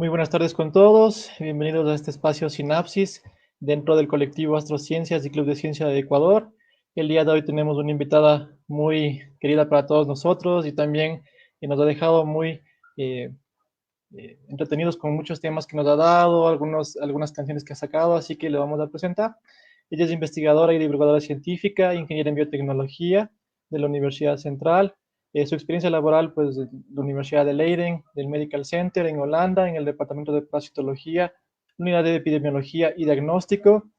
Muy buenas tardes con todos. Bienvenidos a este espacio Sinapsis dentro del colectivo Astrociencias y Club de Ciencia de Ecuador. El día de hoy tenemos una invitada muy querida para todos nosotros y también nos ha dejado muy eh, entretenidos con muchos temas que nos ha dado, algunas canciones que ha sacado, así que le vamos a presentar. Ella es investigadora y divulgadora científica, ingeniera en biotecnología de la Universidad Central. Su experiencia laboral, pues, de la Universidad de Leiden, del Medical Center en Holanda, en el Departamento de Parasitología, Unidad de Epidemiología y Diagnóstico.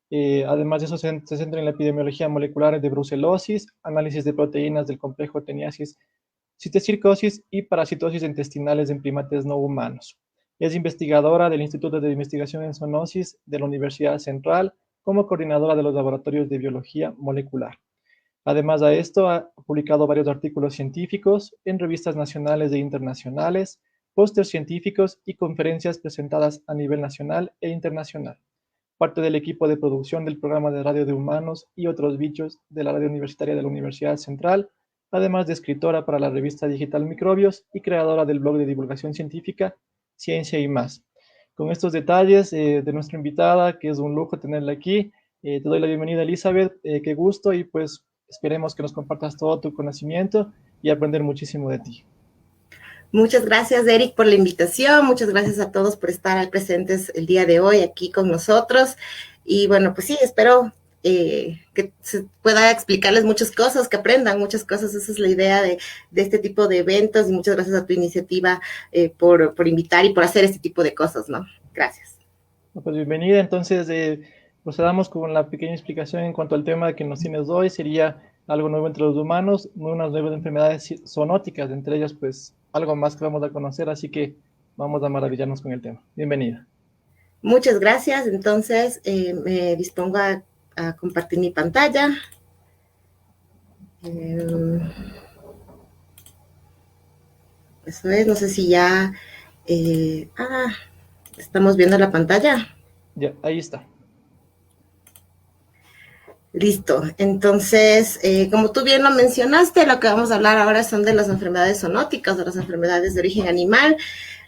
Además de eso, se centra en la epidemiología molecular de brucelosis, análisis de proteínas del complejo teniasis, citocircosis y parasitosis intestinales en primates no humanos. Es investigadora del Instituto de Investigación en Zoonosis de la Universidad Central como coordinadora de los laboratorios de biología molecular. Además de esto, ha publicado varios artículos científicos en revistas nacionales e internacionales, pósters científicos y conferencias presentadas a nivel nacional e internacional. Parte del equipo de producción del programa de radio de humanos y otros bichos de la radio universitaria de la Universidad Central, además de escritora para la revista digital Microbios y creadora del blog de divulgación científica Ciencia y Más. Con estos detalles de nuestra invitada, que es un lujo tenerla aquí, te doy la bienvenida, Elizabeth. Qué gusto, y pues esperemos que nos compartas todo tu conocimiento y aprender muchísimo de ti. Muchas gracias, Eric, por la invitación. Muchas gracias a todos por estar presentes el día de hoy aquí con nosotros. Y bueno, pues sí, espero que se pueda explicarles muchas cosas, que aprendan muchas cosas. Esa es la idea de este tipo de eventos, y muchas gracias a tu iniciativa por invitar y por hacer este tipo de cosas, ¿no? Gracias. Pues bienvenida. Entonces, procedamos con la pequeña explicación en cuanto al tema que nos tienes hoy. Sería algo nuevo entre los humanos, unas nuevas enfermedades zoonóticas, entre ellas pues algo más que vamos a conocer, así que vamos a maravillarnos con el tema. Bienvenida. Muchas gracias. Entonces, me dispongo a compartir mi pantalla. Eso es, no sé si ya... estamos viendo la pantalla. Ya, ahí está. Listo. Entonces, como tú bien lo mencionaste, lo que vamos a hablar ahora son de las enfermedades zoonóticas, de las enfermedades de origen animal,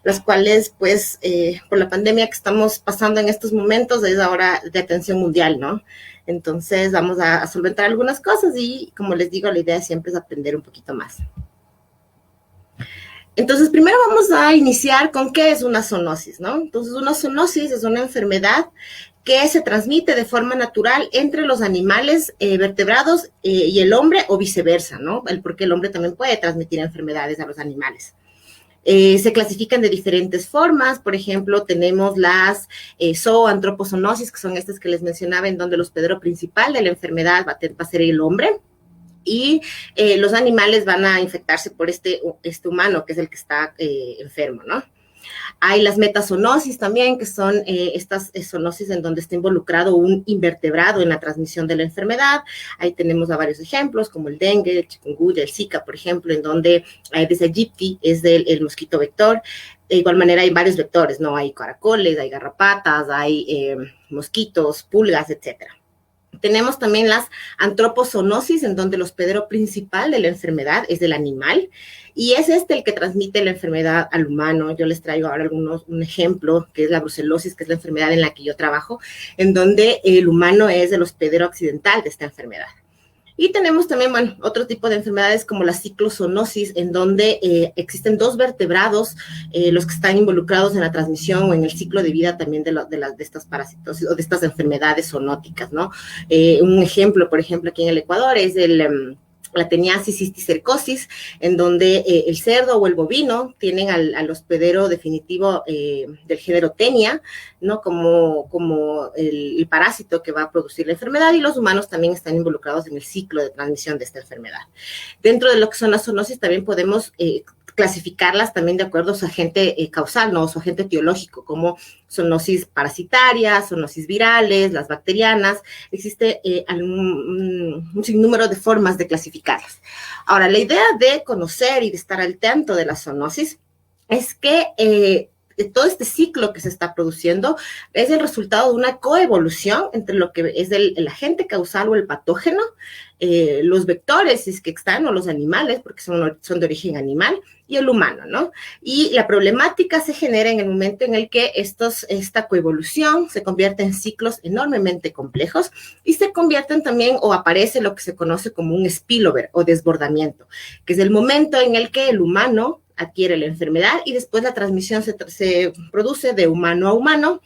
las cuales, pues, por la pandemia que estamos pasando en estos momentos, es ahora de atención mundial, ¿no? Entonces, vamos a solventar algunas cosas y, como les digo, la idea siempre es aprender un poquito más. Entonces, primero vamos a iniciar con qué es una zoonosis, ¿no? Entonces, una zoonosis es una enfermedad que se transmite de forma natural entre los animales vertebrados y el hombre, o viceversa, ¿no? Porque el hombre también puede transmitir enfermedades a los animales. Se clasifican de diferentes formas. Por ejemplo, tenemos las zooantropozoonosis, que son estas que les mencionaba, en donde el hospedero principal de la enfermedad va a ser el hombre, y los animales van a infectarse por este humano, que es el que está enfermo, ¿no? Hay las metazoonosis también, que son estas zoonosis en donde está involucrado un invertebrado en la transmisión de la enfermedad. Ahí tenemos a varios ejemplos, como el dengue, el chikungunya, el zika, por ejemplo, en donde desde Aegypti es el mosquito vector. De igual manera hay varios vectores, ¿no? Hay caracoles, hay garrapatas, hay mosquitos, pulgas, etcétera. Tenemos también las antropozoonosis, en donde el hospedero principal de la enfermedad es del animal, y es el que transmite la enfermedad al humano. Yo les traigo ahora un ejemplo, que es la brucelosis, que es la enfermedad en la que yo trabajo, en donde el humano es el hospedero accidental de esta enfermedad. Y tenemos también, bueno, otro tipo de enfermedades como la ciclozoonosis, en donde existen dos vertebrados, los que están involucrados en la transmisión o en el ciclo de vida también de estas parasitosis o de estas enfermedades zoonóticas, ¿no? Un ejemplo, por ejemplo, aquí en el Ecuador es la teniasis cisticercosis, en donde el cerdo o el bovino tienen al hospedero definitivo del género Tenia, ¿no? Como el parásito que va a producir la enfermedad, y los humanos también están involucrados en el ciclo de transmisión de esta enfermedad. Dentro de lo que son las zoonosis también podemos clasificarlas también de acuerdo a su agente causal, ¿no? Su agente etiológico, como zoonosis parasitarias, zoonosis virales, las bacterianas. Existe un sinnúmero de formas de clasificarlas. Ahora, la idea de conocer y de estar al tanto de la zoonosis es que todo este ciclo que se está produciendo es el resultado de una coevolución entre lo que es el agente causal o el patógeno, los vectores, si es que están, o los animales, porque son de origen animal, y el humano, ¿no? Y la problemática se genera en el momento en el que esta coevolución se convierte en ciclos enormemente complejos y se convierten también, o aparece lo que se conoce como un spillover o desbordamiento, que es el momento en el que el humano adquiere la enfermedad y después la transmisión se produce de humano a humano.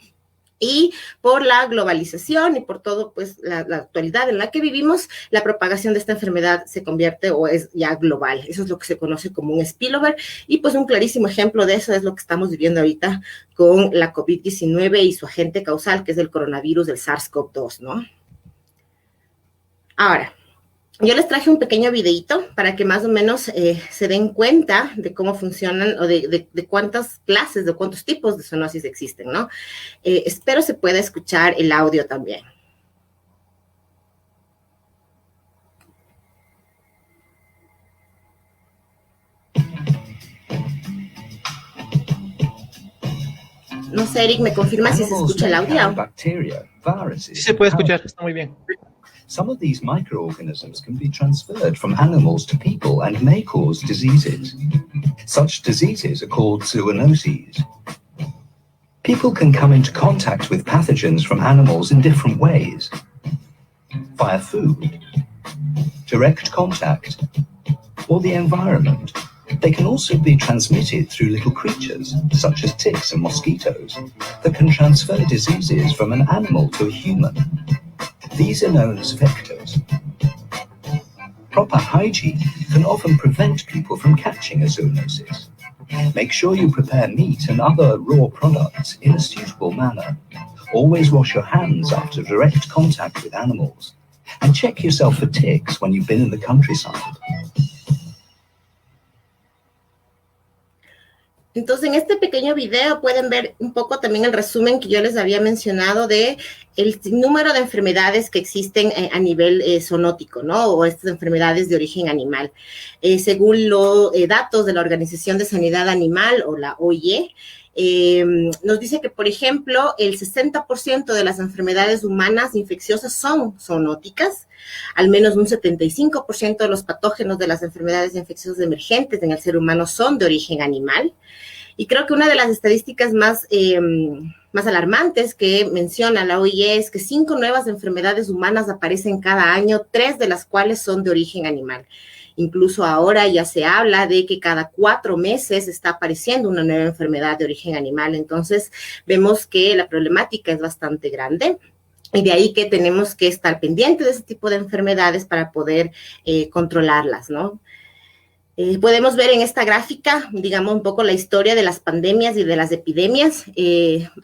Y por la globalización y por todo, pues, la actualidad en la que vivimos, la propagación de esta enfermedad se convierte o es ya global. Eso es lo que se conoce como un spillover. Y pues un clarísimo ejemplo de eso es lo que estamos viviendo ahorita con la COVID-19 y su agente causal, que es el coronavirus del SARS-CoV-2, ¿no? Ahora, yo les traje un pequeño videíto para que más o menos se den cuenta de cómo funcionan o de cuántas clases, de cuántos tipos de zoonosis existen, ¿no? Espero se pueda escuchar el audio también. No sé, Eric, ¿me confirma si se escucha el audio? Sí se puede escuchar, está muy bien. Some of these microorganisms can be transferred from animals to people and may cause diseases. Such diseases are called zoonoses. People can come into contact with pathogens from animals in different ways. Via food, direct contact, or the environment. They can also be transmitted through little creatures, such as ticks and mosquitoes, that can transfer diseases from an animal to a human. These are known as vectors. Proper hygiene can often prevent people from catching a zoonosis. Make sure you prepare meat and other raw products in a suitable manner. Always wash your hands after direct contact with animals. And check yourself for ticks when you've been in the countryside. Entonces, en este pequeño video pueden ver un poco también el resumen que yo les había mencionado de el número de enfermedades que existen a nivel zoonótico, ¿no? O estas enfermedades de origen animal. Según los datos de la Organización de Sanidad Animal, o la OIE, nos dice que, por ejemplo, el 60% de las enfermedades humanas infecciosas son zoonóticas. Al menos un 75% de los patógenos de las enfermedades infecciosas emergentes en el ser humano son de origen animal. Y creo que una de las estadísticas más alarmantes que menciona la OIE es que 5 nuevas enfermedades humanas aparecen cada año, 3 de las cuales son de origen animal. Incluso ahora ya se habla de que cada 4 meses está apareciendo una nueva enfermedad de origen animal. Entonces, vemos que la problemática es bastante grande. Y de ahí que tenemos que estar pendientes de ese tipo de enfermedades para poder controlarlas, ¿no? Podemos ver en esta gráfica, digamos, un poco la historia de las pandemias y de las epidemias.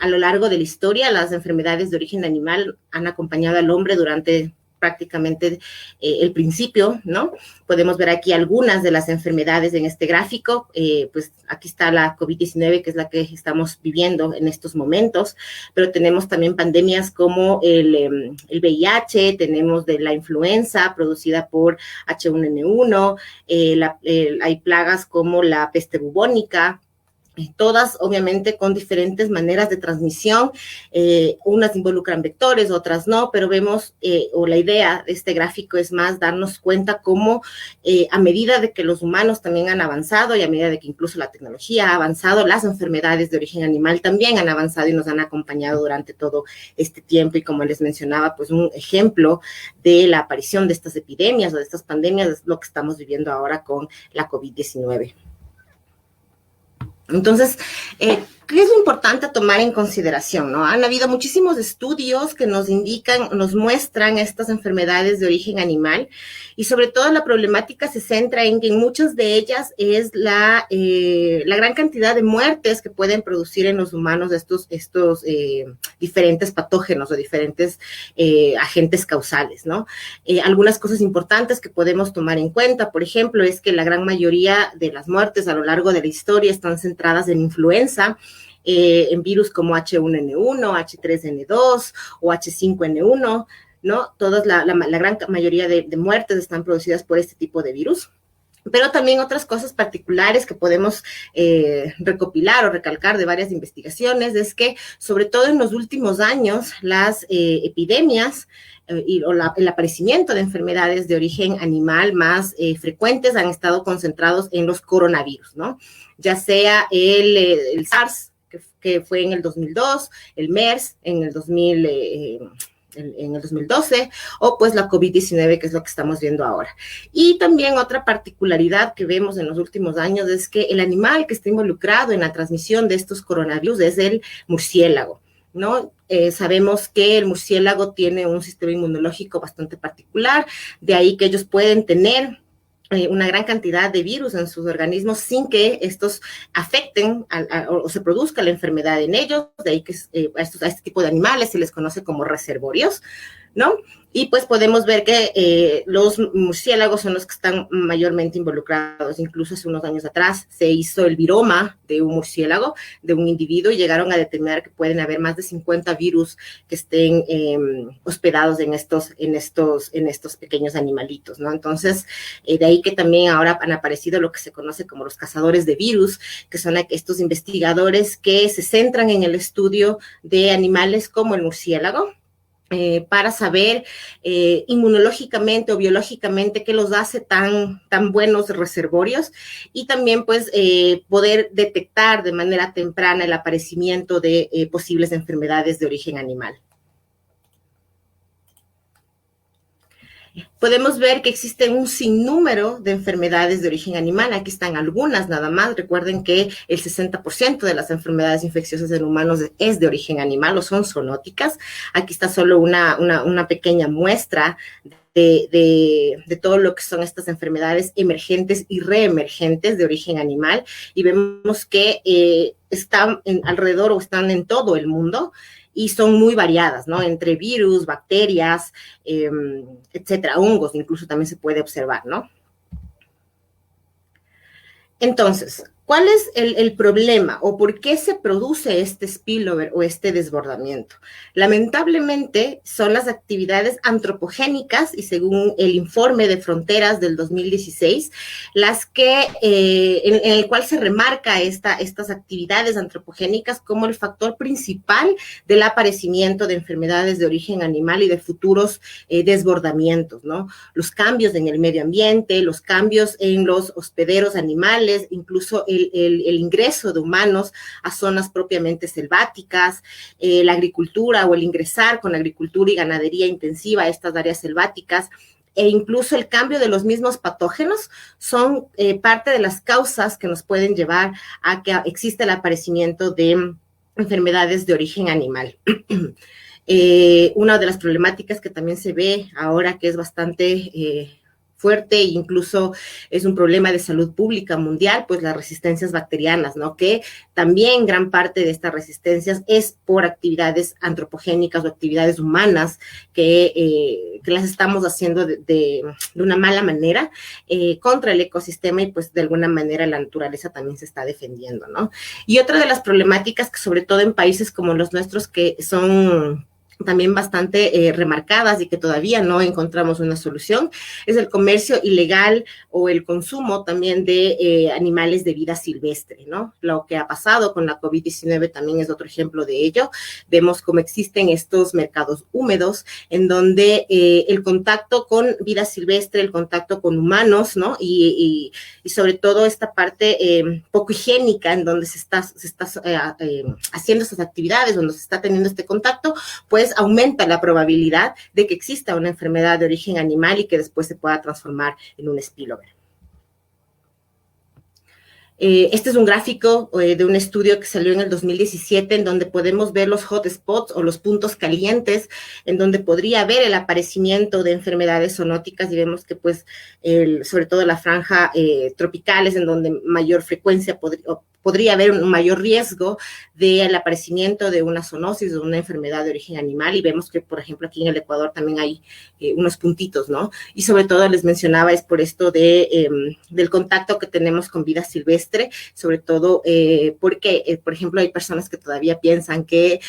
A lo largo de la historia, las enfermedades de origen animal han acompañado al hombre durante prácticamente el principio, ¿no? Podemos ver aquí algunas de las enfermedades en este gráfico. Pues aquí está la COVID-19, que es la que estamos viviendo en estos momentos, pero tenemos también pandemias como el VIH, tenemos de la influenza producida por H1N1, hay plagas como la peste bubónica, todas obviamente con diferentes maneras de transmisión, unas involucran vectores, otras no, pero vemos, o la idea de este gráfico es más darnos cuenta cómo a medida de que los humanos también han avanzado y a medida de que incluso la tecnología ha avanzado, las enfermedades de origen animal también han avanzado y nos han acompañado durante todo este tiempo. Y como les mencionaba, pues un ejemplo de la aparición de estas epidemias o de estas pandemias es lo que estamos viviendo ahora con la COVID-19. Entonces, ¿qué es lo importante tomar en consideración, no? Han habido muchísimos estudios que nos indican, nos muestran estas enfermedades de origen animal, y sobre todo la problemática se centra en que en muchas de ellas es la gran cantidad de muertes que pueden producir en los humanos estos diferentes patógenos o diferentes agentes causales, ¿no? Algunas cosas importantes que podemos tomar en cuenta, por ejemplo, es que la gran mayoría de las muertes a lo largo de la historia están centradas en influenza, en virus como H1N1, H3N2 o H5N1, ¿no? Todas la gran mayoría de muertes están producidas por este tipo de virus. Pero también otras cosas particulares que podemos recopilar o recalcar de varias investigaciones es que, sobre todo en los últimos años, las epidemias el aparecimiento de enfermedades de origen animal más frecuentes han estado concentrados en los coronavirus, ¿no? Ya sea el SARS, que fue en el 2002, el MERS en el 2012, o pues la COVID-19, que es lo que estamos viendo ahora. Y también otra particularidad que vemos en los últimos años es que el animal que está involucrado en la transmisión de estos coronavirus es el murciélago, ¿no? Sabemos que el murciélago tiene un sistema inmunológico bastante particular, de ahí que ellos pueden tener una gran cantidad de virus en sus organismos sin que estos afecten o se produzca la enfermedad en ellos, de ahí que a este tipo de animales se les conoce como reservorios, ¿no? Y pues podemos ver que los murciélagos son los que están mayormente involucrados. Incluso hace unos años atrás se hizo el viroma de un murciélago, de un individuo, y llegaron a determinar que pueden haber más de 50 virus que estén hospedados en estos pequeños animalitos, ¿no? Entonces, de ahí que también ahora han aparecido lo que se conoce como los cazadores de virus, que son estos investigadores que se centran en el estudio de animales como el murciélago, para saber inmunológicamente o biológicamente qué los hace tan buenos reservorios, y también pues poder detectar de manera temprana el aparecimiento de posibles enfermedades de origen animal. Podemos ver que existen un sinnúmero de enfermedades de origen animal. Aquí están algunas nada más. Recuerden que el 60% de las enfermedades infecciosas en humanos es de origen animal o son zoonóticas. Aquí está solo una pequeña muestra de todo lo que son estas enfermedades emergentes y reemergentes de origen animal, y vemos que están alrededor o están en todo el mundo, y son muy variadas, ¿no? Entre virus, bacterias, etcétera, hongos incluso también se puede observar, ¿no? Entonces, ¿cuál es el problema o por qué se produce este spillover o este desbordamiento? Lamentablemente son las actividades antropogénicas, y según el informe de Fronteras del 2016, las que, en el cual se remarca estas actividades antropogénicas como el factor principal del aparecimiento de enfermedades de origen animal y de futuros desbordamientos, ¿no? Los cambios en el medio ambiente, los cambios en los hospederos animales, incluso el ingreso de humanos a zonas propiamente selváticas, la agricultura o el ingresar con la agricultura y ganadería intensiva a estas áreas selváticas, e incluso el cambio de los mismos patógenos son parte de las causas que nos pueden llevar a que exista el aparecimiento de enfermedades de origen animal. Una de las problemáticas que también se ve ahora, que es bastante fuerte e incluso es un problema de salud pública mundial, pues las resistencias bacterianas, ¿no? Que también gran parte de estas resistencias es por actividades antropogénicas o actividades humanas que las estamos haciendo de una mala manera contra el ecosistema, y pues de alguna manera la naturaleza también se está defendiendo, ¿no? Y otra de las problemáticas que sobre todo en países como los nuestros, que son también bastante remarcadas y que todavía no encontramos una solución, es el comercio ilegal o el consumo también de animales de vida silvestre, ¿no? Lo que ha pasado con la COVID-19 también es otro ejemplo de ello. Vemos cómo existen estos mercados húmedos en donde el contacto con vida silvestre, el contacto con humanos, ¿no? Y sobre todo esta parte poco higiénica en donde se está haciendo estas actividades, donde se está teniendo este contacto, pues aumenta la probabilidad de que exista una enfermedad de origen animal y que después se pueda transformar en un spillover. Este es un gráfico de un estudio que salió en el 2017, en donde podemos ver los hotspots o los puntos calientes, en donde podría haber el aparecimiento de enfermedades zoonóticas, y vemos que pues sobre todo la franja tropical es en donde mayor frecuencia podría haber un mayor riesgo del aparecimiento de una zoonosis o una enfermedad de origen animal, y vemos que, por ejemplo, aquí en el Ecuador también hay unos puntitos, ¿no? Y sobre todo les mencionaba es por esto del contacto que tenemos con vida silvestre, sobre todo porque, por ejemplo, hay personas que todavía piensan que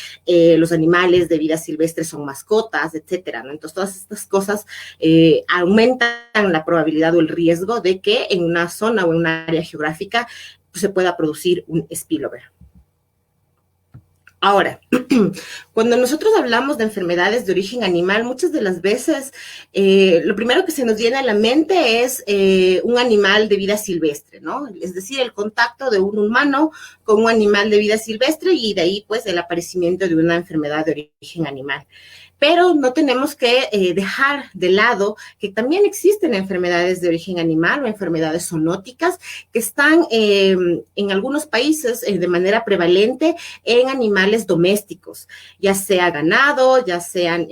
los animales de vida silvestre son mascotas, etcétera, ¿no? Entonces, todas estas cosas aumentan la probabilidad o el riesgo de que en una zona o en un área geográfica pues, se pueda producir un spillover. Ahora, cuando nosotros hablamos de enfermedades de origen animal, muchas de las veces lo primero que se nos viene a la mente es un animal de vida silvestre, ¿no? Es decir, el contacto de un humano con un animal de vida silvestre y de ahí pues el aparecimiento de una enfermedad de origen animal. Pero no tenemos que dejar de lado que también existen enfermedades de origen animal o enfermedades zoonóticas que están en algunos países de manera prevalente en animales domésticos, ya sea ganado, ya sean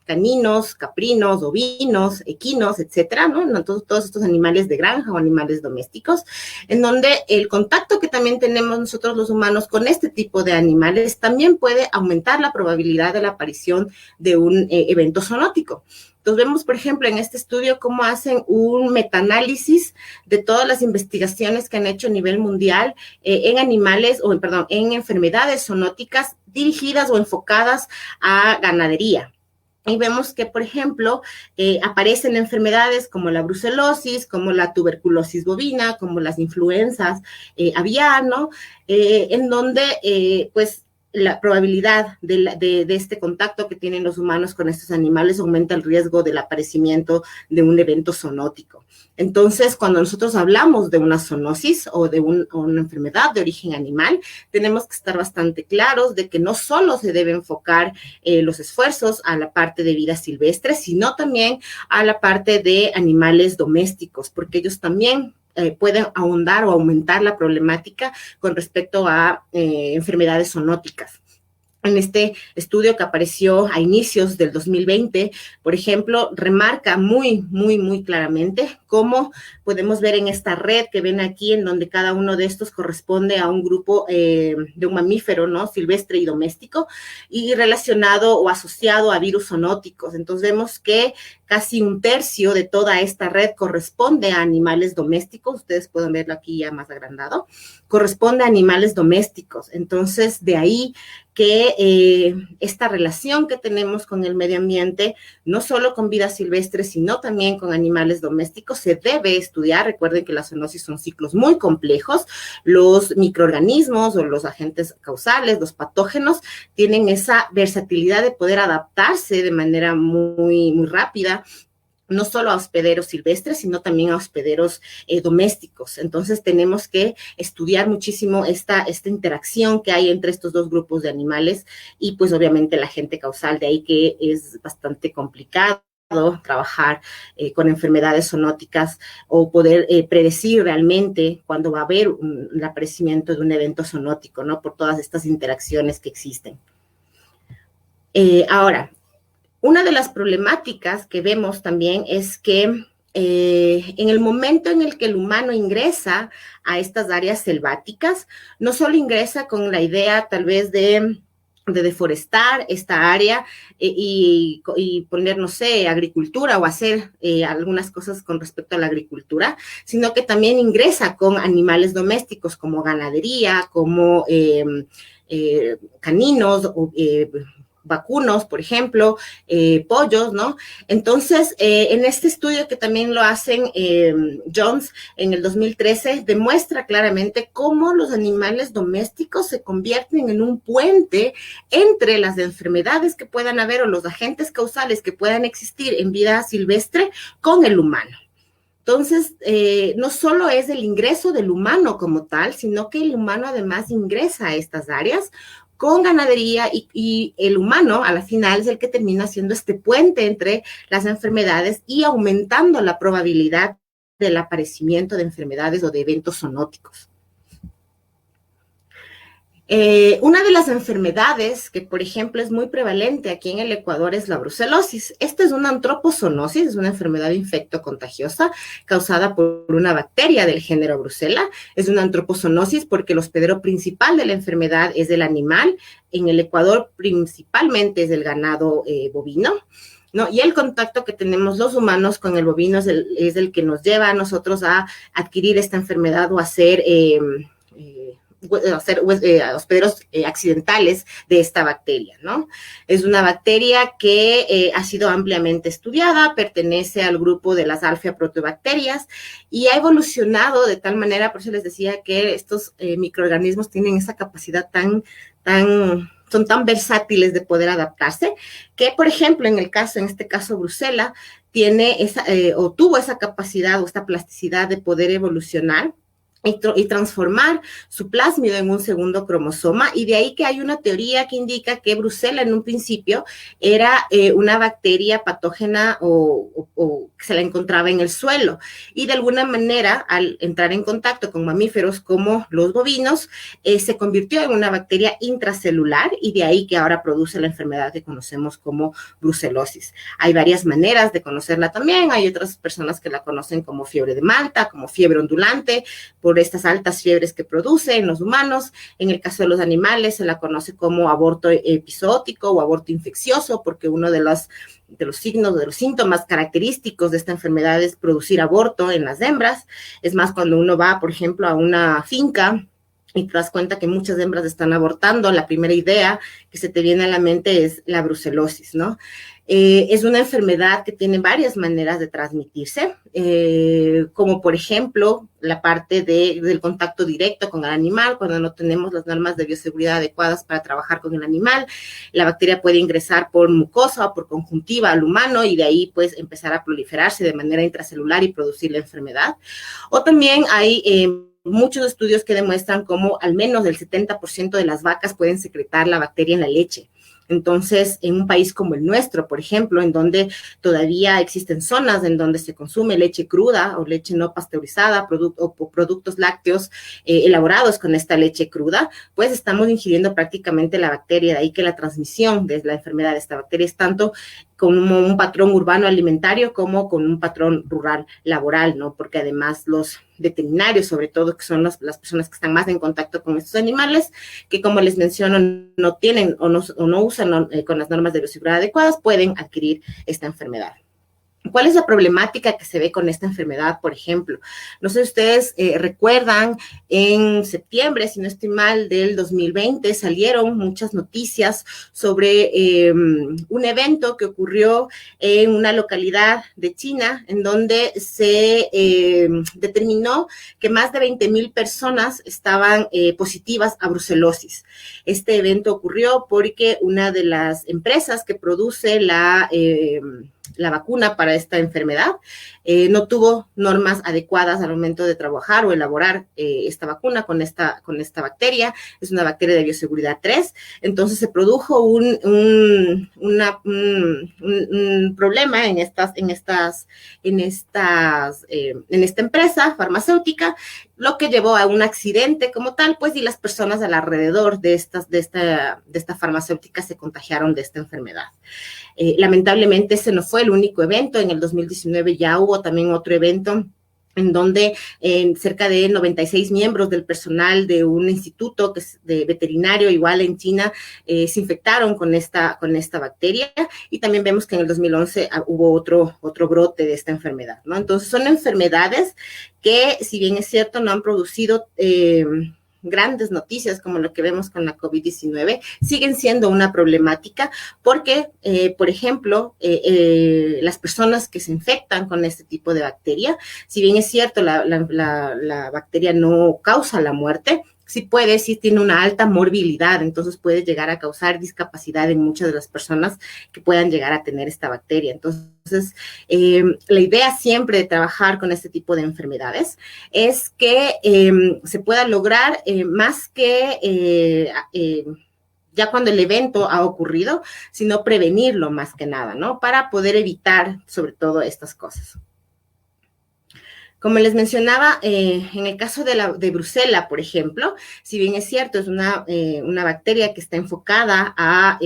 caninos, caprinos, ovinos, equinos, etcétera, ¿no? Todos estos animales de granja o animales domésticos, en donde el contacto que también tenemos nosotros los humanos con este tipo de animales también puede aumentar la probabilidad de la aparición de un evento zoonótico. Entonces vemos, por ejemplo, en este estudio cómo hacen un metaanálisis de todas las investigaciones que han hecho a nivel mundial en animales, en enfermedades zoonóticas dirigidas o enfocadas a ganadería. Y vemos que, por ejemplo, aparecen enfermedades como la brucelosis, como la tuberculosis bovina, como las influenzas aviar, ¿no? En donde, pues, la probabilidad de este contacto que tienen los humanos con estos animales aumenta el riesgo del aparecimiento de un evento zoonótico. Entonces, cuando nosotros hablamos de una zoonosis o de una enfermedad de origen animal, tenemos que estar bastante claros de que no solo se debe enfocar los esfuerzos a la parte de vida silvestre, sino también a la parte de animales domésticos, porque ellos también pueden ahondar o aumentar la problemática con respecto a enfermedades zoonóticas. En este estudio que apareció a inicios del 2020, por ejemplo, remarca muy claramente cómo podemos ver en esta red que ven aquí, en donde cada uno de estos corresponde a un grupo de un mamífero, ¿no? Silvestre y doméstico, y relacionado o asociado a virus zoonóticos. Entonces vemos que casi un tercio de toda esta red corresponde a animales domésticos. Ustedes pueden verlo aquí ya más agrandado. Corresponde a animales domésticos. Entonces, de ahí que esta relación que tenemos con el medio ambiente, no solo con vida silvestre, sino también con animales domésticos, se debe estudiar. Recuerden que las zoonosis son ciclos muy complejos. Los microorganismos o los agentes causales, los patógenos, tienen esa versatilidad de poder adaptarse de manera muy rápida, no solo a hospederos silvestres, sino también a hospederos domésticos. Entonces, tenemos que estudiar muchísimo esta interacción que hay entre estos dos grupos de animales y, pues, obviamente, el agente causal. De ahí que es bastante complicado trabajar con enfermedades zoonóticas o poder predecir realmente cuándo va a haber el aparecimiento de un evento zoonótico, ¿no? Por todas estas interacciones que existen. Ahora, una de las problemáticas que vemos también es que en el momento en el que el humano ingresa a estas áreas selváticas, no solo ingresa con la idea tal vez de deforestar esta área y poner, no sé, agricultura o hacer algunas cosas con respecto a la agricultura, sino que también ingresa con animales domésticos como ganadería, como caninos, vacunos, por ejemplo, pollos, ¿no? Entonces, en este estudio que también lo hacen Jones en el 2013, demuestra claramente cómo los animales domésticos se convierten en un puente entre las enfermedades que puedan haber o los agentes causales que puedan existir en vida silvestre con el humano. Entonces, no solo es el ingreso del humano como tal, sino que el humano además ingresa a estas áreas con ganadería y el humano a la final es el que termina siendo este puente entre las enfermedades y aumentando la probabilidad del aparecimiento de enfermedades o de eventos zoonóticos. Una de las enfermedades que, por ejemplo, es muy prevalente aquí en el Ecuador es la brucelosis. Esta es una antropozoonosis, es una enfermedad infectocontagiosa causada por una bacteria del género Brucella. Es una antropozoonosis porque el hospedero principal de la enfermedad es el animal. En el Ecuador principalmente es el ganado bovino, ¿no? Y el contacto que tenemos los humanos con el bovino es el que nos lleva a nosotros a adquirir esta enfermedad o a ser hospederos accidentales de esta bacteria, ¿no? Es una bacteria que ha sido ampliamente estudiada, pertenece al grupo de las alfa-proteobacterias y ha evolucionado de tal manera, por eso les decía que estos microorganismos tienen esa capacidad son tan versátiles de poder adaptarse, que, por ejemplo, en este caso Brucella, tiene tuvo esa capacidad o esta plasticidad de poder evolucionar y transformar su plásmido en un segundo cromosoma, y de ahí que hay una teoría que indica que Brucella en un principio era una bacteria patógena o que se la encontraba en el suelo, y de alguna manera al entrar en contacto con mamíferos como los bovinos, se convirtió en una bacteria intracelular, y de ahí que ahora produce la enfermedad que conocemos como brucelosis. Hay varias maneras de conocerla también, hay otras personas que la conocen como fiebre de Malta, como fiebre ondulante, por estas altas fiebres que produce en los humanos. En el caso de los animales se la conoce como aborto episótico o aborto infeccioso, porque uno de los signos, de los síntomas característicos de esta enfermedad es producir aborto en las hembras. Es más, cuando uno va, por ejemplo, a una finca y te das cuenta que muchas hembras están abortando, la primera idea que se te viene a la mente es la brucelosis, ¿no? Es una enfermedad que tiene varias maneras de transmitirse, como por ejemplo la parte del contacto directo con el animal. Cuando no tenemos las normas de bioseguridad adecuadas para trabajar con el animal, la bacteria puede ingresar por mucosa o por conjuntiva al humano y de ahí pues empezar a proliferarse de manera intracelular y producir la enfermedad. O también hay muchos estudios que demuestran cómo al menos el 70% de las vacas pueden secretar la bacteria en la leche. Entonces, en un país como el nuestro, por ejemplo, en donde todavía existen zonas en donde se consume leche cruda o leche no pasteurizada o productos lácteos elaborados con esta leche cruda, pues estamos ingiriendo prácticamente la bacteria. De ahí que la transmisión de la enfermedad de esta bacteria es tanto como un patrón urbano alimentario como con un patrón rural laboral, ¿no? Porque además los veterinarios, sobre todo, que son las personas que están más en contacto con estos animales, que como les menciono, no tienen o no usan con las normas de bioseguridad adecuadas, pueden adquirir esta enfermedad. ¿Cuál es la problemática que se ve con esta enfermedad, por ejemplo? No sé si ustedes recuerdan, en septiembre, si no estoy mal, del 2020, salieron muchas noticias sobre un evento que ocurrió en una localidad de China, en donde se determinó que más de 20,000 personas estaban positivas a brucelosis. Este evento ocurrió porque una de las empresas que produce la vacuna para esta enfermedad no tuvo normas adecuadas al momento de trabajar o elaborar esta vacuna con esta bacteria. Es una bacteria de bioseguridad 3. Entonces se produjo un problema en esta empresa farmacéutica, lo que llevó a un accidente como tal, pues, y las personas alrededor de esta farmacéutica se contagiaron de esta enfermedad. Lamentablemente ese no fue el único evento. En el 2019 ya hubo también otro evento en donde cerca de 96 miembros del personal de un instituto que es de veterinario, igual en China, se infectaron con esta bacteria, y también vemos que en el 2011 hubo otro brote de esta enfermedad, ¿no? Entonces son enfermedades que, si bien es cierto, no han producido grandes noticias como lo que vemos con la COVID-19, siguen siendo una problemática porque, por ejemplo, las personas que se infectan con este tipo de bacteria, si bien es cierto, la bacteria no causa la muerte, sí tiene una alta morbilidad, entonces puede llegar a causar discapacidad en muchas de las personas que puedan llegar a tener esta bacteria. Entonces, la idea siempre de trabajar con este tipo de enfermedades es que se pueda lograr más que ya cuando el evento ha ocurrido, sino prevenirlo más que nada, ¿no? Para poder evitar sobre todo estas cosas. Como les mencionaba, en el caso de Brucela, por ejemplo, si bien es cierto, es una bacteria que está enfocada a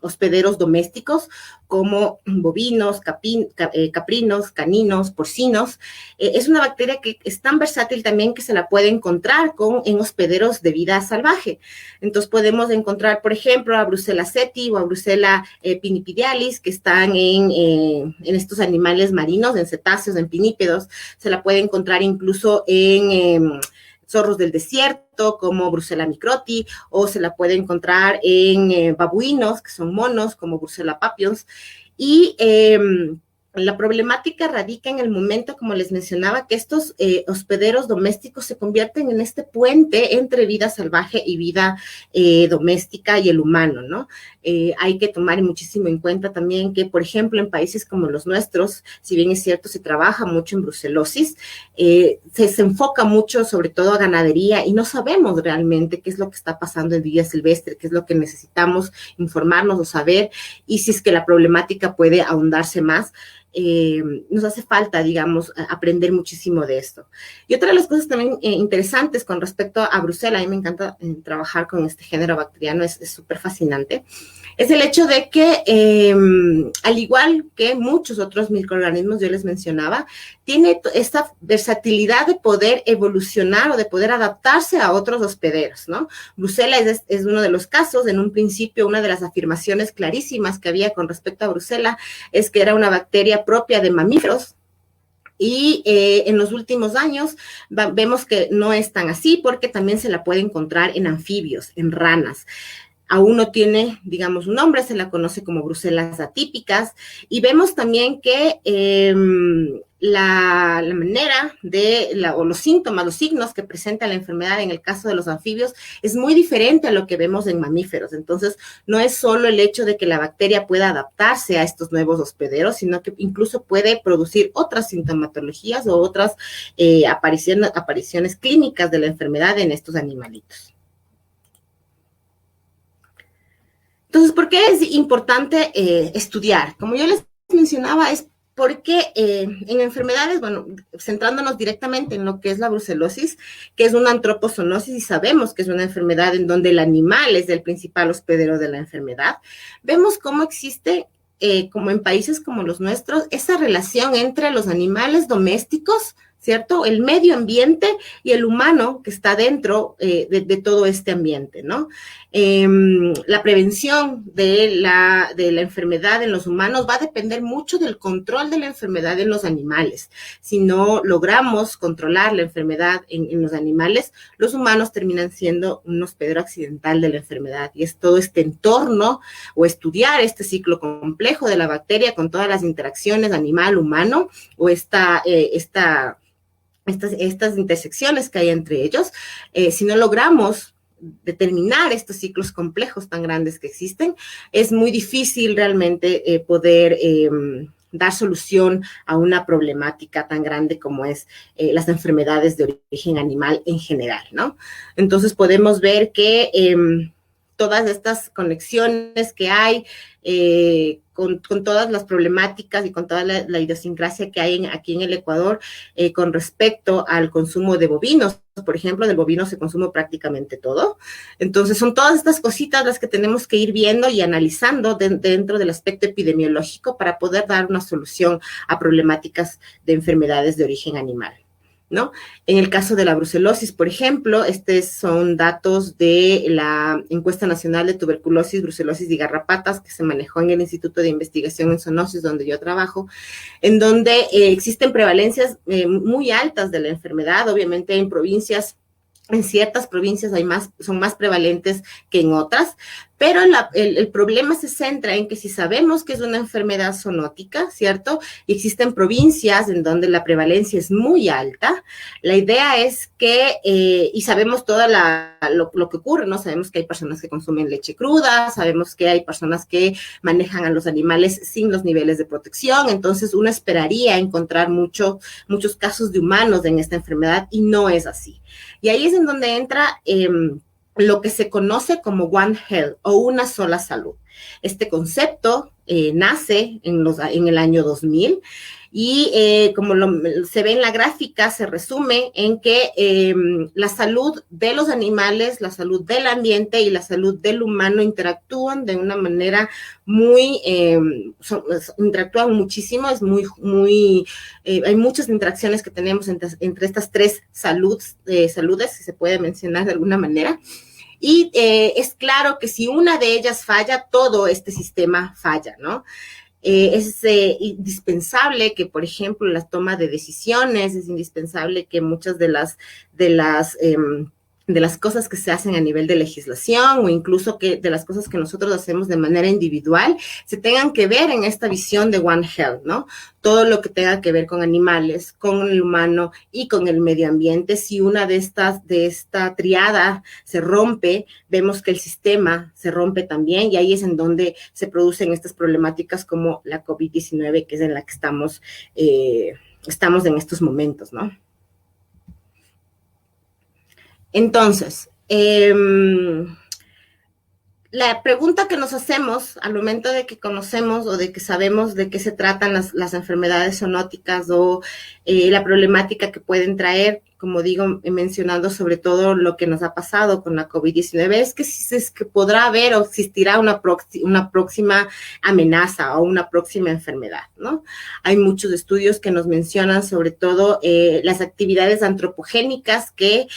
hospederos domésticos como bovinos, caprinos, caninos, porcinos, es una bacteria que es tan versátil también que se la puede encontrar en hospederos de vida salvaje. Entonces podemos encontrar, por ejemplo, a Brucella seti o a Brucella pinipidialis, que están en estos animales marinos, en cetáceos, en pinípedos. Se la puede encontrar incluso en zorros del desierto, como Brucella microti, o se la puede encontrar en babuinos, que son monos, como Brucella papios. Y la problemática radica en el momento, como les mencionaba, que estos hospederos domésticos se convierten en este puente entre vida salvaje y vida doméstica y el humano, ¿no? Hay que tomar muchísimo en cuenta también que, por ejemplo, en países como los nuestros, si bien es cierto, se trabaja mucho en brucelosis, se enfoca mucho sobre todo a ganadería y no sabemos realmente qué es lo que está pasando en vida silvestre, qué es lo que necesitamos informarnos o saber, y si es que la problemática puede ahondarse más. Nos hace falta, digamos, aprender muchísimo de esto. Y otra de las cosas también interesantes con respecto a Brucella, a mí me encanta trabajar con este género bacteriano, es súper fascinante, es el hecho de que, al igual que muchos otros microorganismos, yo les mencionaba, tiene esta versatilidad de poder evolucionar o de poder adaptarse a otros hospederos, ¿no? Brucella es uno de los casos. En un principio, una de las afirmaciones clarísimas que había con respecto a Brucella es que era una bacteria propia de mamíferos, y en los últimos años vemos que no es tan así, porque también se la puede encontrar en anfibios, en ranas. Aún no tiene, digamos, un nombre, se la conoce como brucelas atípicas, y vemos también que la manera o los síntomas, los signos que presenta la enfermedad en el caso de los anfibios es muy diferente a lo que vemos en mamíferos. Entonces, no es solo el hecho de que la bacteria pueda adaptarse a estos nuevos hospederos, sino que incluso puede producir otras sintomatologías o otras apariciones clínicas de la enfermedad en estos animalitos. Entonces, ¿por qué es importante estudiar? Como yo les mencionaba, es porque en enfermedades, bueno, centrándonos directamente en lo que es la brucelosis, que es una antropozoonosis, y sabemos que es una enfermedad en donde el animal es el principal hospedero de la enfermedad, vemos cómo existe, como en países como los nuestros, esa relación entre los animales domésticos, ¿cierto? El medio ambiente y el humano que está dentro de todo este ambiente, ¿no? La prevención de la enfermedad en los humanos va a depender mucho del control de la enfermedad en los animales. Si no logramos controlar la enfermedad en los animales, los humanos terminan siendo un hospedero accidental de la enfermedad, y es todo este entorno o estudiar este ciclo complejo de la bacteria con todas las interacciones animal-humano o estas intersecciones que hay entre ellos. Si no logramos determinar estos ciclos complejos tan grandes que existen, es muy difícil realmente poder dar solución a una problemática tan grande como es las enfermedades de origen animal en general, ¿no? Entonces podemos ver que todas estas conexiones que hay con todas las problemáticas y con toda la idiosincrasia que hay aquí en el Ecuador con respecto al consumo de bovinos. Por ejemplo, del bovino se consume prácticamente todo. Entonces, son todas estas cositas las que tenemos que ir viendo y analizando dentro del aspecto epidemiológico para poder dar una solución a problemáticas de enfermedades de origen animal, ¿no? En el caso de la brucelosis, por ejemplo, estos son datos de la Encuesta Nacional de Tuberculosis, Brucelosis y Garrapatas, que se manejó en el Instituto de Investigación en Zoonosis, donde yo trabajo, en donde existen prevalencias muy altas de la enfermedad. Obviamente en ciertas provincias son más prevalentes que en otras, pero el problema se centra en que si sabemos que es una enfermedad zoonótica, ¿cierto? Y existen provincias en donde la prevalencia es muy alta, la idea es que, y sabemos lo que ocurre, ¿no? Sabemos que hay personas que consumen leche cruda, sabemos que hay personas que manejan a los animales sin los niveles de protección, entonces uno esperaría encontrar muchos casos de humanos en esta enfermedad, y no es así. Y ahí es en donde entra lo que se conoce como One Health o una sola salud. Este concepto nace en el año 2000 y como se ve en la gráfica, se resume en que la salud de los animales, la salud del ambiente y la salud del humano interactúan de una manera interactúan muchísimo, hay muchas interacciones que tenemos entre estas tres saludes, si se puede mencionar de alguna manera. Y es claro que si una de ellas falla, todo este sistema falla, ¿no? Es indispensable que, por ejemplo, la toma de decisiones, es indispensable que muchas de las cosas que se hacen a nivel de legislación o incluso de las cosas que nosotros hacemos de manera individual se tengan que ver en esta visión de One Health, ¿no? Todo lo que tenga que ver con animales, con el humano y con el medio ambiente. Si una de esta triada se rompe, vemos que el sistema se rompe también y ahí es en donde se producen estas problemáticas como la COVID-19, que es en la que estamos en estos momentos, ¿no? Entonces, la pregunta que nos hacemos al momento de que conocemos o de que sabemos de qué se tratan las enfermedades zoonóticas o la problemática que pueden traer, como digo, he mencionado sobre todo lo que nos ha pasado con la COVID-19, es que podrá haber o existirá una próxima amenaza o una próxima enfermedad, ¿no? Hay muchos estudios que nos mencionan sobre todo las actividades antropogénicas que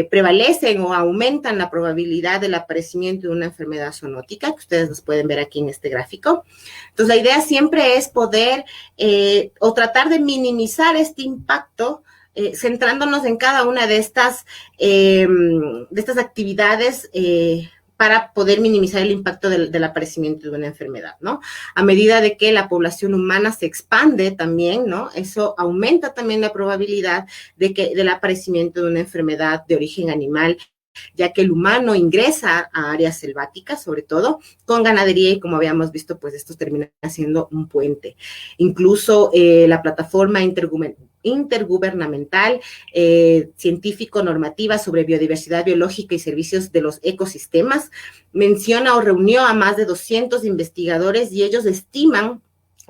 prevalecen o aumentan la probabilidad del aparecimiento de una enfermedad zoonótica, que ustedes los pueden ver aquí en este gráfico. Entonces, la idea siempre es poder o tratar de minimizar este impacto centrándonos en cada una de estas actividades para poder minimizar el impacto del aparecimiento de una enfermedad, ¿no? A medida de que la población humana se expande también, ¿no? Eso aumenta también la probabilidad del aparecimiento de una enfermedad de origen animal, ya que el humano ingresa a áreas selváticas, sobre todo, con ganadería y como habíamos visto, pues esto termina siendo un puente. Incluso la plataforma intergubernamental científico-normativa sobre biodiversidad biológica y servicios de los ecosistemas menciona o reunió a más de 200 investigadores y ellos estiman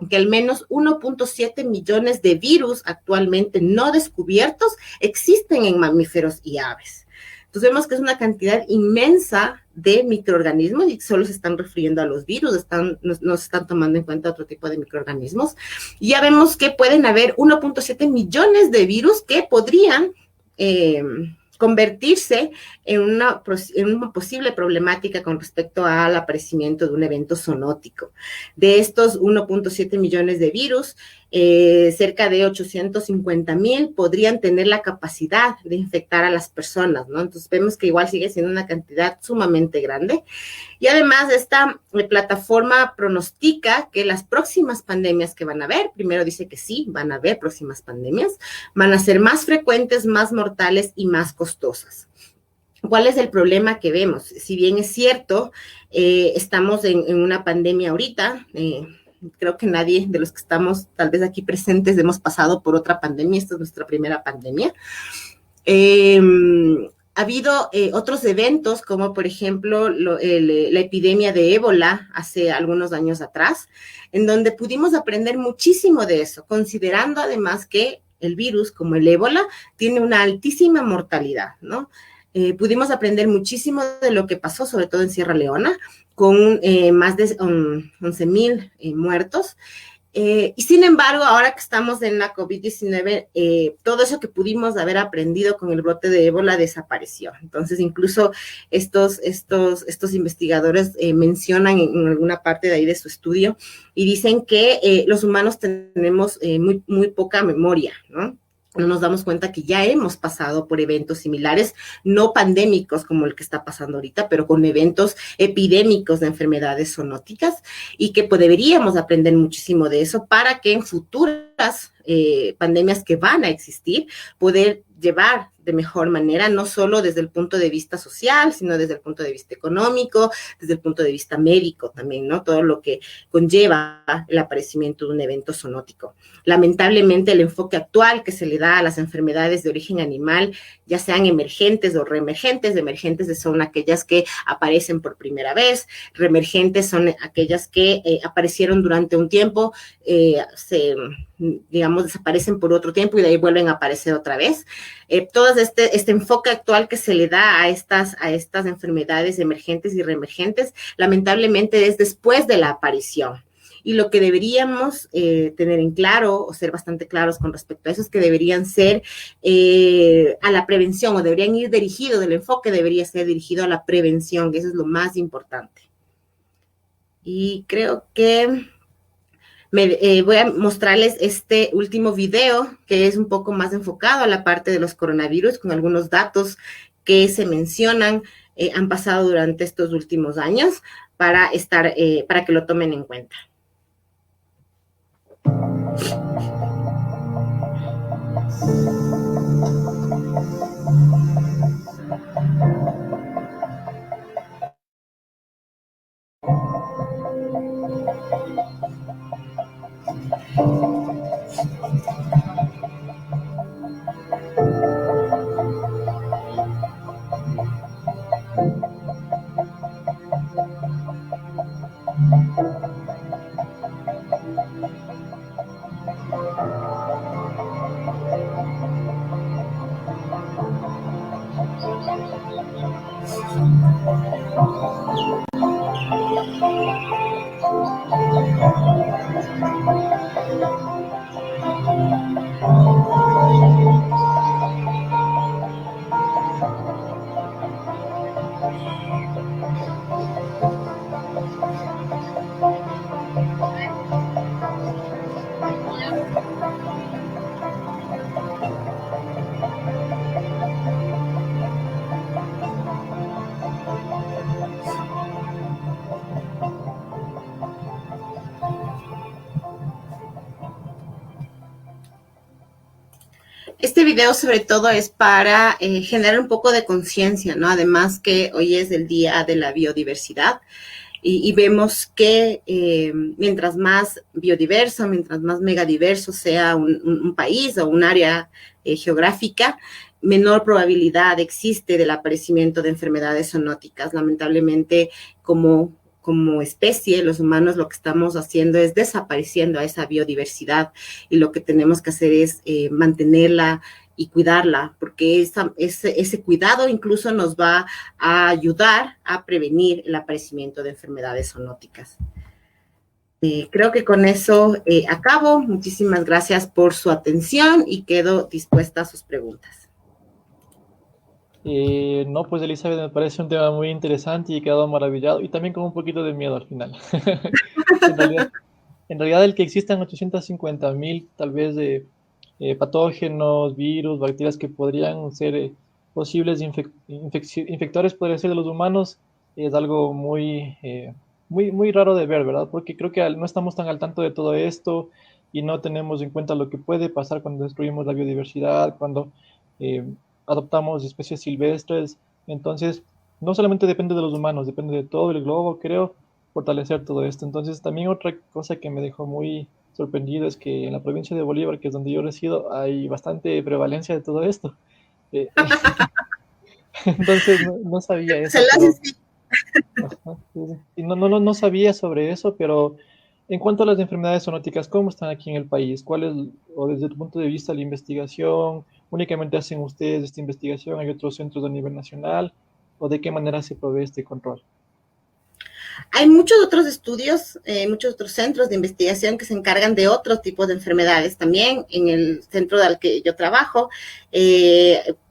que al menos 1.7 millones de virus actualmente no descubiertos existen en mamíferos y aves. Entonces vemos que es una cantidad inmensa de microorganismos y solo se están refiriendo a los virus, no se están tomando en cuenta otro tipo de microorganismos. Y ya vemos que pueden haber 1.7 millones de virus que podrían convertirse en una posible problemática con respecto al aparecimiento de un evento zoonótico. De estos 1.7 millones de virus, cerca de 850,000 podrían tener la capacidad de infectar a las personas, ¿no? Entonces vemos que igual sigue siendo una cantidad sumamente grande. Y además esta plataforma pronostica que las próximas pandemias que van a haber, primero dice que sí, van a haber próximas pandemias, van a ser más frecuentes, más mortales y más costosas. ¿Cuál es el problema que vemos? Si bien es cierto, estamos en una pandemia ahorita, creo que nadie de los que estamos tal vez aquí presentes hemos pasado por otra pandemia, esta es nuestra primera pandemia. Ha habido otros eventos, como por ejemplo la epidemia de ébola hace algunos años atrás, en donde pudimos aprender muchísimo de eso, considerando además que el virus, como el ébola, tiene una altísima mortalidad, ¿no? Pudimos aprender muchísimo de lo que pasó, sobre todo en Sierra Leona, con más de 11,000 muertos. Y sin embargo, ahora que estamos en la COVID-19, todo eso que pudimos haber aprendido con el brote de ébola desapareció. Entonces, incluso estos investigadores mencionan en alguna parte de ahí de su estudio y dicen que los humanos tenemos muy poca memoria, ¿no? No nos damos cuenta que ya hemos pasado por eventos similares, no pandémicos como el que está pasando ahorita, pero con eventos epidémicos de enfermedades zoonóticas y que pues, deberíamos aprender muchísimo de eso para que en futuras pandemias que van a existir, poder llevar de mejor manera, no solo desde el punto de vista social, sino desde el punto de vista económico, desde el punto de vista médico también, ¿no? Todo lo que conlleva el aparecimiento de un evento zoonótico. Lamentablemente, el enfoque actual que se le da a las enfermedades de origen animal, ya sean emergentes o reemergentes, emergentes son aquellas que aparecen por primera vez, reemergentes son aquellas que aparecieron durante un tiempo, digamos, desaparecen por otro tiempo y de ahí vuelven a aparecer otra vez. Todo este enfoque actual que se le da a estas enfermedades emergentes y reemergentes, lamentablemente es después de la aparición. Y lo que deberíamos tener en claro, o ser bastante claros con respecto a eso, es que deberían ser a la prevención, o deberían ir dirigidos, el enfoque debería ser dirigido a la prevención, que eso es lo más importante. Y creo que voy a mostrarles este último video, que es un poco más enfocado a la parte de los coronavirus, con algunos datos que se mencionan, han pasado durante estos últimos años, para que lo tomen en cuenta. Este video sobre todo es para generar un poco de conciencia, ¿no? Además que hoy es el Día de la Biodiversidad y vemos que mientras más biodiverso, mientras más megadiverso sea un país o un área geográfica, menor probabilidad existe del aparecimiento de enfermedades zoonóticas. Lamentablemente, como especie, los humanos lo que estamos haciendo es desapareciendo a esa biodiversidad y lo que tenemos que hacer es mantenerla y cuidarla, porque ese cuidado incluso nos va a ayudar a prevenir el aparecimiento de enfermedades zoonóticas. Creo que con eso acabo. Muchísimas gracias por su atención y quedo dispuesta a sus preguntas. No, pues Elizabeth, me parece un tema muy interesante y he quedado maravillado y también con un poquito de miedo al final. En realidad el que existan 850.000 tal vez de patógenos, virus, bacterias que podrían ser posibles infectores, podrían ser de los humanos, es algo muy raro de ver, ¿verdad? Porque creo que no estamos tan al tanto de todo esto y no tenemos en cuenta lo que puede pasar cuando destruimos la biodiversidad, cuando adoptamos especies silvestres. Entonces, no solamente depende de los humanos, depende de todo el globo, creo, fortalecer todo esto. Entonces, también otra cosa que me dejó muy sorprendido es que en la provincia de Bolívar, que es donde yo resido, hay bastante prevalencia de todo esto. Entonces, no sabía eso. No sabía sobre eso, pero en cuanto a las enfermedades zoonóticas, ¿cómo están aquí en el país? ¿Cuál es, o desde tu punto de vista, la investigación? ¿Únicamente hacen ustedes esta investigación? ¿Hay otros centros a nivel nacional? ¿O de qué manera se provee este control? Hay muchos otros estudios, muchos otros centros de investigación que se encargan de otros tipos de enfermedades también. En el centro al que yo trabajo,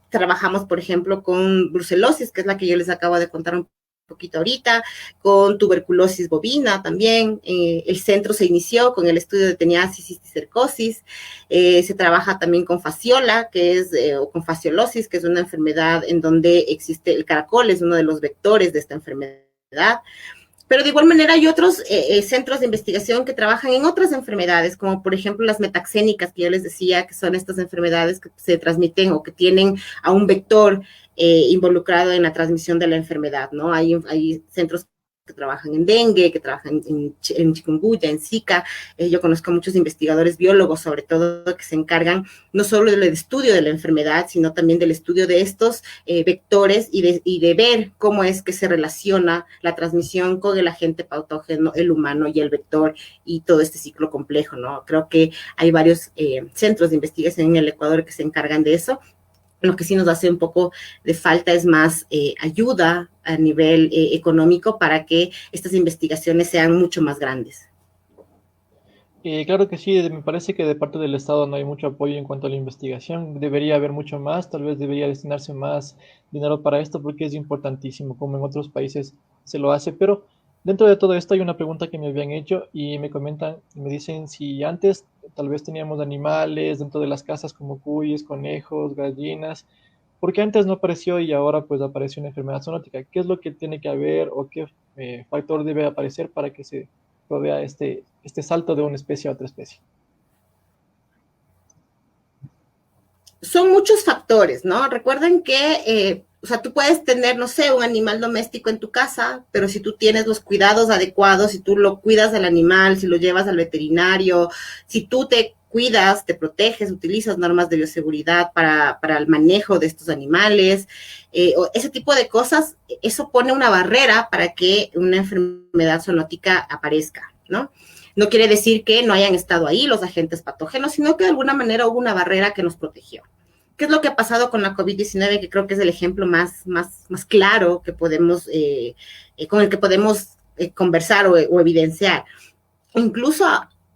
trabajamos, por ejemplo, con brucelosis, que es la que yo les acabo de contar un poquito ahorita, con tuberculosis bovina también. El centro se inició con el estudio de teniasis y cisticercosis. Se trabaja también con fasciola, o con fasciolosis, que es una enfermedad en donde existe el caracol, es uno de los vectores de esta enfermedad. Pero de igual manera hay otros centros de investigación que trabajan en otras enfermedades, como por ejemplo las metaxénicas, que yo les decía, que son estas enfermedades que se transmiten o que tienen a un vector involucrado en la transmisión de la enfermedad, ¿no? Hay centros que trabajan en dengue, que trabajan en chikungunya, en Zika. Yo conozco a muchos investigadores biólogos, sobre todo, que se encargan no solo del estudio de la enfermedad, sino también del estudio de estos vectores y de ver cómo es que se relaciona la transmisión con el agente patógeno, el humano y el vector, y todo este ciclo complejo, ¿no? Creo que hay varios centros de investigación en el Ecuador que se encargan de eso. Lo que sí nos hace un poco de falta es más ayuda a nivel económico para que estas investigaciones sean mucho más grandes. Claro que sí, me parece que de parte del Estado no hay mucho apoyo en cuanto a la investigación. Debería haber mucho más, tal vez debería destinarse más dinero para esto porque es importantísimo, como en otros países se lo hace. Pero dentro de todo esto hay una pregunta que me habían hecho y me comentan, me dicen si antes tal vez teníamos animales dentro de las casas como cuyes, conejos, gallinas, porque antes no apareció y ahora pues apareció una enfermedad zoonótica. ¿Qué es lo que tiene que haber o qué factor debe aparecer para que se rodea este salto de una especie a otra especie? Son muchos factores, ¿no? Recuerden que, o sea, tú puedes tener, no sé, un animal doméstico en tu casa, pero si tú tienes los cuidados adecuados, si tú lo cuidas al animal, si lo llevas al veterinario, si tú te cuidas, te proteges, utilizas normas de bioseguridad para el manejo de estos animales, o ese tipo de cosas, eso pone una barrera para que una enfermedad zoonótica aparezca, ¿no? No quiere decir que no hayan estado ahí los agentes patógenos, sino que de alguna manera hubo una barrera que nos protegió. ¿Qué es lo que ha pasado con la COVID-19? Que creo que es el ejemplo más claro que podemos, con el que podemos conversar o evidenciar. Incluso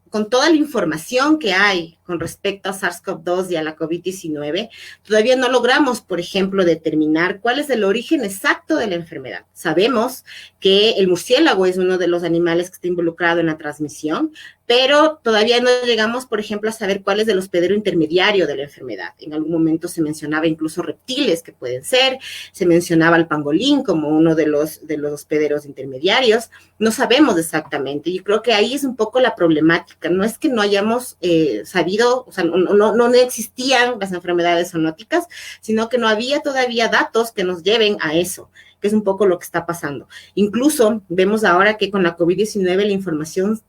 con toda la información que hay con respecto a SARS-CoV-2 y a la COVID-19, todavía no logramos, por ejemplo, determinar cuál es el origen exacto de la enfermedad. Sabemos que el murciélago es uno de los animales que está involucrado en la transmisión, pero todavía no llegamos, por ejemplo, a saber cuál es el hospedero intermediario de la enfermedad. En algún momento se mencionaba incluso reptiles que pueden ser, se mencionaba al pangolín como uno de los hospederos intermediarios. No sabemos exactamente. Yo creo que ahí es un poco la problemática. No es que no hayamos sabido, o sea, no existían las enfermedades zoonóticas, sino que no había todavía datos que nos lleven a eso, que es un poco lo que está pasando. Incluso vemos ahora que con la COVID-19 la información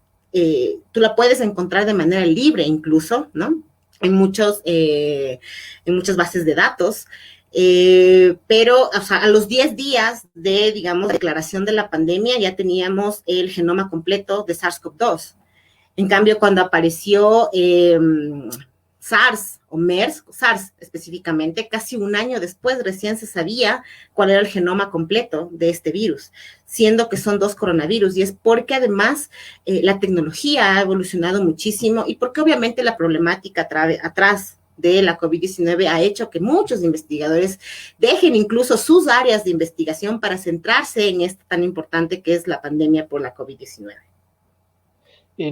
tú la puedes encontrar de manera libre incluso, ¿no? En muchas bases de datos, pero o sea, a los 10 días de, digamos, declaración de la pandemia ya teníamos el genoma completo de SARS-CoV-2. En cambio, cuando apareció SARS o MERS, SARS específicamente, casi un año después recién se sabía cuál era el genoma completo de este virus, siendo que son 2 coronavirus, y es porque además la tecnología ha evolucionado muchísimo y porque obviamente la problemática atrás de la COVID-19 ha hecho que muchos investigadores dejen incluso sus áreas de investigación para centrarse en esto tan importante que es la pandemia por la COVID-19.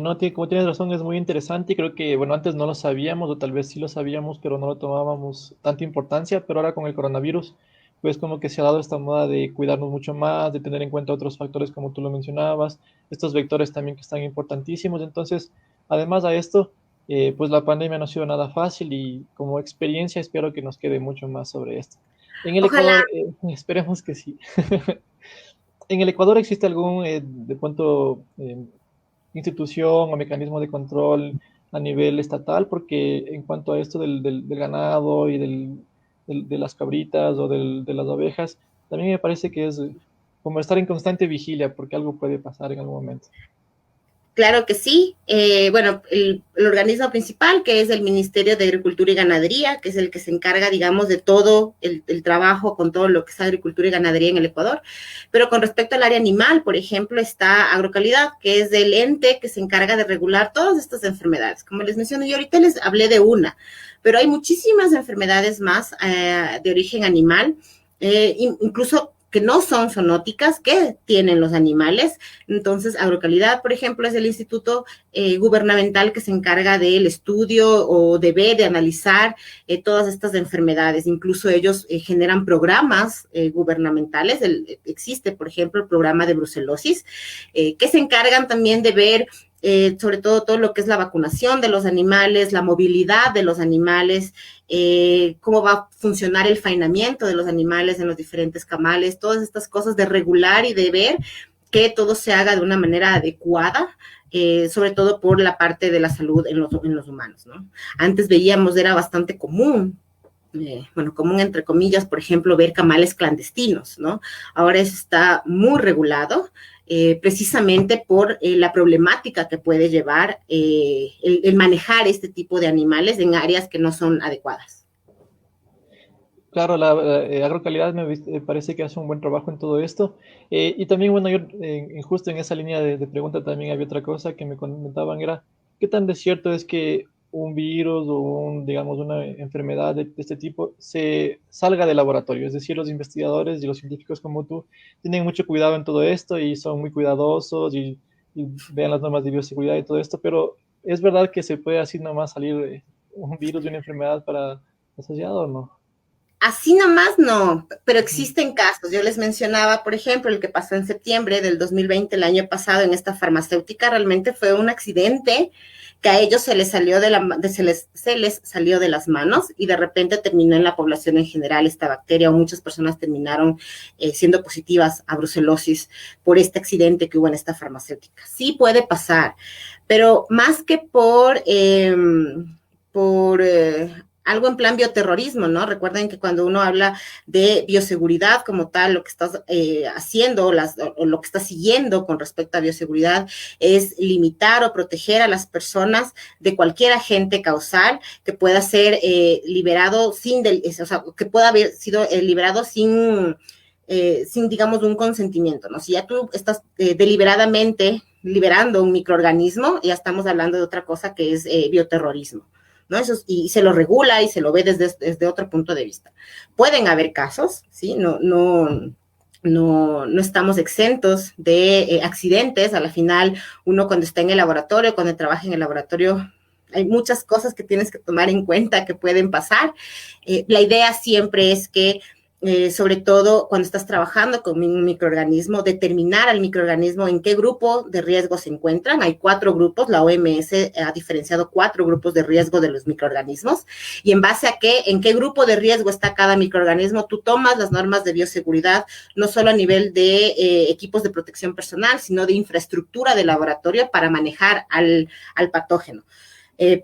No, como tienes razón, es muy interesante y creo que, bueno, antes no lo sabíamos o tal vez sí lo sabíamos, pero no lo tomábamos tanta importancia, pero ahora con el coronavirus, pues como que se ha dado esta moda de cuidarnos mucho más, de tener en cuenta otros factores como tú lo mencionabas, estos vectores también que están importantísimos. Entonces, además a esto, pues la pandemia no ha sido nada fácil y como experiencia espero que nos quede mucho más sobre esto. En el Ojalá. Ecuador, esperemos que sí. ¿En el Ecuador existe algún, de pronto, institución o mecanismo de control a nivel estatal? Porque en cuanto a esto del ganado y de las cabritas o de las ovejas, también me parece que es como estar en constante vigilia porque algo puede pasar en algún momento. Claro que sí. Bueno, el organismo principal, que es el Ministerio de Agricultura y Ganadería, que es el que se encarga, digamos, de todo el trabajo con todo lo que es agricultura y ganadería en el Ecuador. Pero con respecto al área animal, por ejemplo, está Agrocalidad, que es el ente que se encarga de regular todas estas enfermedades. Como les mencioné, yo ahorita les hablé de una, pero hay muchísimas enfermedades más de origen animal, incluso que no son zoonóticas que tienen los animales. Entonces, Agrocalidad, por ejemplo, es el instituto gubernamental que se encarga del estudio o de ver, de analizar todas estas enfermedades. Incluso ellos generan programas gubernamentales. Existe, por ejemplo, el programa de brucelosis, que se encargan también de ver sobre todo lo que es la vacunación de los animales, la movilidad de los animales, cómo va a funcionar el faenamiento de los animales en los diferentes camales, todas estas cosas de regular y de ver que todo se haga de una manera adecuada, sobre todo por la parte de la salud en los humanos, ¿no? Antes veíamos, era bastante común, común entre comillas, por ejemplo, ver camales clandestinos, ¿no? Ahora eso está muy regulado, precisamente por la problemática que puede llevar el manejar este tipo de animales en áreas que no son adecuadas. Claro, la Agrocalidad me parece que hace un buen trabajo en todo esto. Y también, bueno, yo justo en esa línea de pregunta también había otra cosa que me comentaban, era qué tan de cierto es que un virus o digamos, una enfermedad de este tipo se salga del laboratorio. Es decir, los investigadores y los científicos como tú tienen mucho cuidado en todo esto y son muy cuidadosos y vean las normas de bioseguridad y todo esto, pero ¿es verdad que se puede así nomás salir un virus de una enfermedad para asociado o no? Así nomás no, pero existen casos. Yo les mencionaba, por ejemplo, el que pasó en septiembre del 2020, el año pasado, en esta farmacéutica. Realmente fue un accidente que a ellos se les salió se les salió de las manos y de repente terminó en la población en general esta bacteria, o muchas personas terminaron siendo positivas a brucelosis por este accidente que hubo en esta farmacéutica. Sí puede pasar, pero más que por algo en plan bioterrorismo, ¿no? Recuerden que cuando uno habla de bioseguridad como tal, lo que estás haciendo o lo que estás siguiendo con respecto a bioseguridad es limitar o proteger a las personas de cualquier agente causal que pueda ser liberado que pueda haber sido liberado sin, digamos, un consentimiento, ¿no? Si ya tú estás deliberadamente liberando un microorganismo, ya estamos hablando de otra cosa que es bioterrorismo, ¿no? Eso, y se lo regula y se lo ve desde otro punto de vista. Pueden haber casos, ¿sí? No estamos exentos de accidentes. A la final, uno cuando está en el laboratorio, cuando trabaja en el laboratorio, hay muchas cosas que tienes que tomar en cuenta que pueden pasar. La idea siempre es que sobre todo cuando estás trabajando con un microorganismo, determinar al microorganismo en qué grupo de riesgo se encuentran. Hay 4 grupos, la OMS ha diferenciado 4 grupos de riesgo de los microorganismos, y en base a en qué grupo de riesgo está cada microorganismo, tú tomas las normas de bioseguridad, no solo a nivel de equipos de protección personal, sino de infraestructura de laboratorio para manejar al patógeno.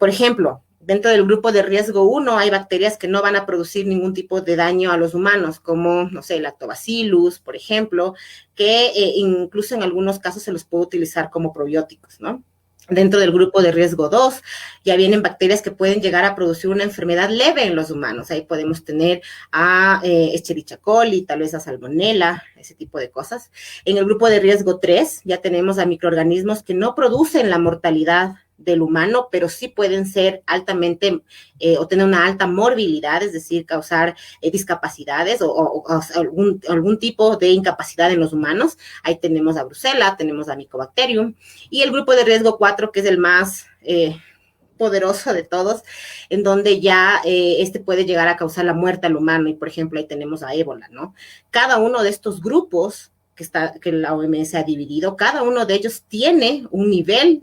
Por ejemplo, dentro del grupo de riesgo 1 hay bacterias que no van a producir ningún tipo de daño a los humanos, como, no sé, lactobacillus, por ejemplo, que incluso en algunos casos se los puede utilizar como probióticos, ¿no? Dentro del grupo de riesgo 2 ya vienen bacterias que pueden llegar a producir una enfermedad leve en los humanos. Ahí podemos tener a Escherichia coli, tal vez a Salmonella, ese tipo de cosas. En el grupo de riesgo 3 ya tenemos a microorganismos que no producen la mortalidad del humano, pero sí pueden ser altamente o tener una alta morbilidad, es decir, causar discapacidades o algún tipo de incapacidad en los humanos. Ahí tenemos a Brucella, tenemos a Mycobacterium, y el grupo de riesgo 4, que es el más poderoso de todos, en donde ya puede llegar a causar la muerte al humano, y por ejemplo ahí tenemos a ébola, ¿no? Cada uno de estos grupos que la OMS ha dividido, cada uno de ellos tiene un nivel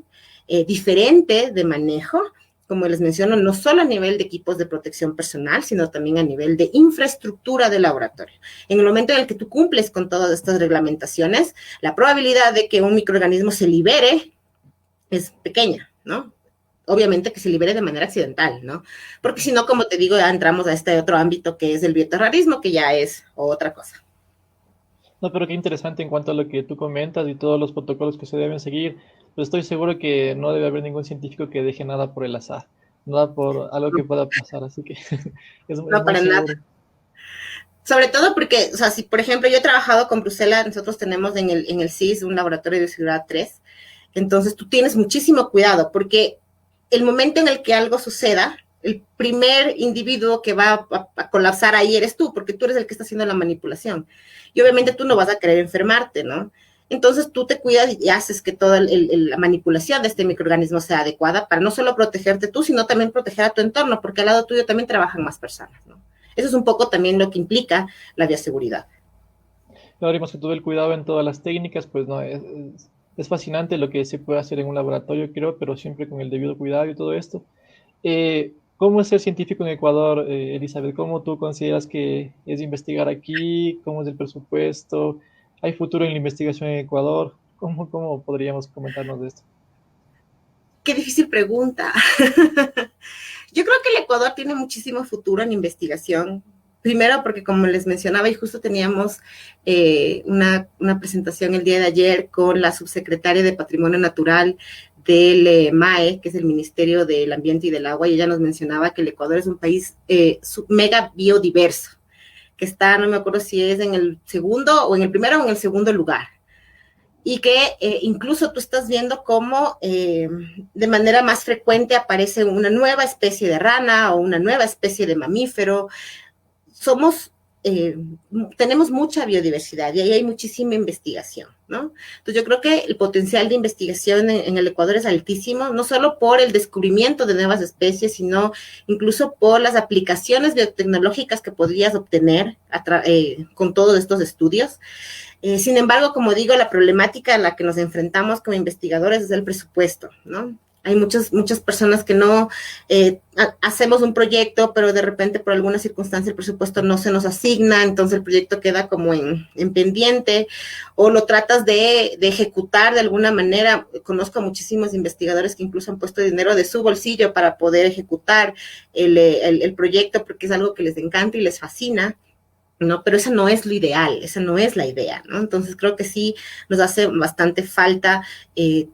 diferente de manejo, como les menciono, no solo a nivel de equipos de protección personal, sino también a nivel de infraestructura de laboratorio. En el momento en el que tú cumples con todas estas reglamentaciones, la probabilidad de que un microorganismo se libere es pequeña, ¿no? Obviamente que se libere de manera accidental, ¿no? Porque si no, como te digo, ya entramos a este otro ámbito que es el bioterrorismo, que ya es otra cosa. No, pero qué interesante en cuanto a lo que tú comentas y todos los protocolos que se deben seguir. Pues estoy seguro que no debe haber ningún científico que deje nada por el azar, nada por algo que pueda pasar, así que es no, para nada. Sobre todo porque, o sea, si por ejemplo yo he trabajado con Brucella, nosotros tenemos en el CIS un laboratorio de bioseguridad 3, entonces tú tienes muchísimo cuidado, porque el momento en el que algo suceda, el primer individuo que va a colapsar ahí eres tú, porque tú eres el que está haciendo la manipulación. Y obviamente tú no vas a querer enfermarte, ¿no? Entonces tú te cuidas y haces que toda la manipulación de este microorganismo sea adecuada para no solo protegerte tú, sino también proteger a tu entorno, porque al lado tuyo también trabajan más personas, ¿no? Eso es un poco también lo que implica la bioseguridad. Claro, y más que todo el cuidado en todas las técnicas, pues no, es fascinante lo que se puede hacer en un laboratorio, creo, pero siempre con el debido cuidado y todo esto. ¿Cómo es ser científico en Ecuador, Elizabeth? ¿Cómo tú consideras que es investigar aquí? ¿Cómo es el presupuesto? ¿Hay futuro en la investigación en Ecuador? ¿Cómo podríamos comentarnos de esto? Qué difícil pregunta. Yo creo que el Ecuador tiene muchísimo futuro en investigación. Primero porque, como les mencionaba, y justo teníamos una presentación el día de ayer con la subsecretaria de Patrimonio Natural del MAE, que es el Ministerio del Ambiente y del Agua, y ella nos mencionaba que el Ecuador es un país mega biodiverso, que está, no me acuerdo si es en el segundo, o en el primero o en el segundo lugar. Y que incluso tú estás viendo cómo de manera más frecuente aparece una nueva especie de rana o una nueva especie de mamífero. Tenemos mucha biodiversidad y ahí hay muchísima investigación, ¿no? Entonces yo creo que el potencial de investigación en el Ecuador es altísimo, no solo por el descubrimiento de nuevas especies, sino incluso por las aplicaciones biotecnológicas que podrías obtener con todos estos estudios. Sin embargo, como digo, la problemática a la que nos enfrentamos como investigadores es el presupuesto, ¿no? Hay muchas personas que no hacemos un proyecto, pero de repente por alguna circunstancia el presupuesto no se nos asigna, entonces el proyecto queda como en pendiente, o lo tratas de ejecutar de alguna manera. Conozco a muchísimos investigadores que incluso han puesto dinero de su bolsillo para poder ejecutar el proyecto porque es algo que les encanta y les fascina, ¿no? Pero eso no es lo ideal, esa no es la idea, ¿no? Entonces creo que sí nos hace bastante falta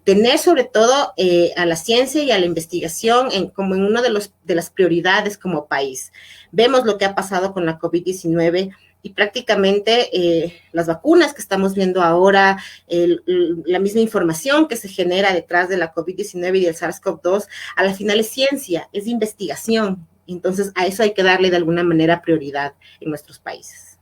tener sobre todo a la ciencia y a la investigación como en una de las prioridades como país. Vemos lo que ha pasado con la COVID-19 y prácticamente las vacunas que estamos viendo ahora, la misma información que se genera detrás de la COVID-19 y del SARS-CoV-2, a la final es ciencia, es investigación. Entonces, a eso hay que darle de alguna manera prioridad en nuestros países.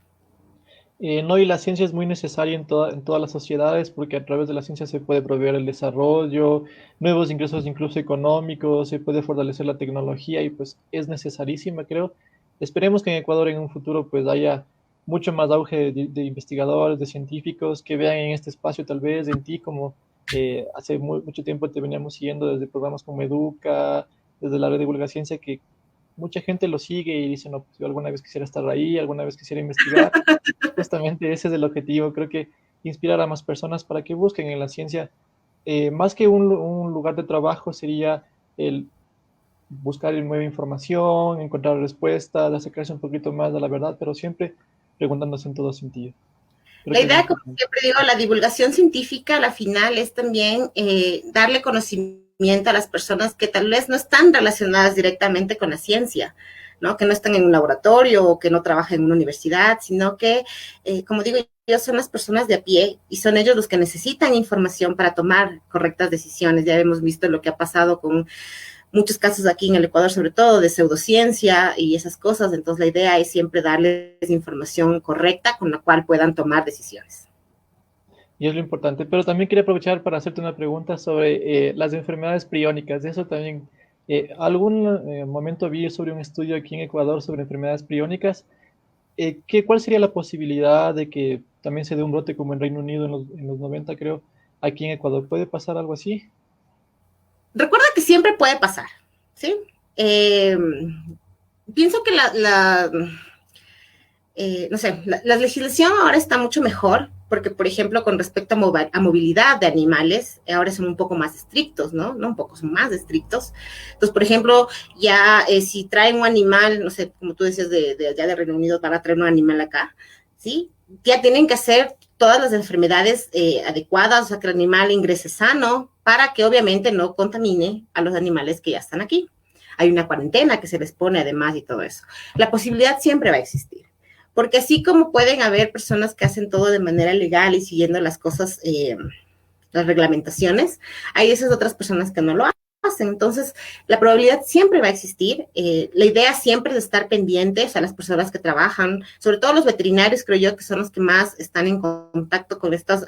No, y la ciencia es muy necesaria en todas las sociedades porque a través de la ciencia se puede proveer el desarrollo, nuevos ingresos incluso económicos, se puede fortalecer la tecnología y pues es necesarísima, creo. Esperemos que en Ecuador en un futuro pues haya mucho más auge de investigadores, de científicos que vean en este espacio tal vez en ti como hace mucho tiempo te veníamos siguiendo desde programas como Educa, desde la red de divulgación ciencia que mucha gente lo sigue y dice, no, pues yo alguna vez quisiera estar ahí, alguna vez quisiera investigar. Justamente ese es el objetivo, creo que inspirar a más personas para que busquen en la ciencia, más que un lugar de trabajo, sería el buscar nueva información, encontrar respuestas, acercarse un poquito más a la verdad, pero siempre preguntándose en todo sentido. Creo La que idea, como siempre digo, la divulgación científica, a la final, es también darle conocimiento a las personas que tal vez no están relacionadas directamente con la ciencia, ¿no? Que no están en un laboratorio o que no trabajan en una universidad, sino que, como digo, ellos son las personas de a pie y son ellos los que necesitan información para tomar correctas decisiones. Ya hemos visto lo que ha pasado con muchos casos aquí en el Ecuador, sobre todo de pseudociencia y esas cosas. Entonces, la idea es siempre darles información correcta con la cual puedan tomar decisiones. Y es lo importante. Pero también quería aprovechar para hacerte una pregunta sobre las enfermedades priónicas. De eso también, algún momento vi sobre un estudio aquí en Ecuador sobre enfermedades priónicas. ¿Cuál sería la posibilidad de que también se dé un brote como en Reino Unido en los 90, creo, aquí en Ecuador? ¿Puede pasar algo así? Recuerda que siempre puede pasar, ¿sí? Pienso que no sé, la legislación ahora está mucho mejor, porque, por ejemplo, con respecto a movilidad de animales, ahora son un poco más estrictos, ¿no? No un poco, son más estrictos. Entonces, por ejemplo, ya si traen un animal, no sé, como tú decías, allá de Reino Unido, van a traer un animal acá, ¿sí? Ya tienen que hacer todas las enfermedades adecuadas, o sea, que el animal ingrese sano, para que obviamente no contamine a los animales que ya están aquí. Hay una cuarentena que se les pone además y todo eso. La posibilidad siempre va a existir. Porque así como pueden haber personas que hacen todo de manera legal y siguiendo las cosas, las reglamentaciones, hay esas otras personas que no lo hacen. hacen. Entonces, la probabilidad siempre va a existir. La idea siempre es estar pendientes a las personas que trabajan, sobre todo los veterinarios, creo yo, que son los que más están en contacto con estos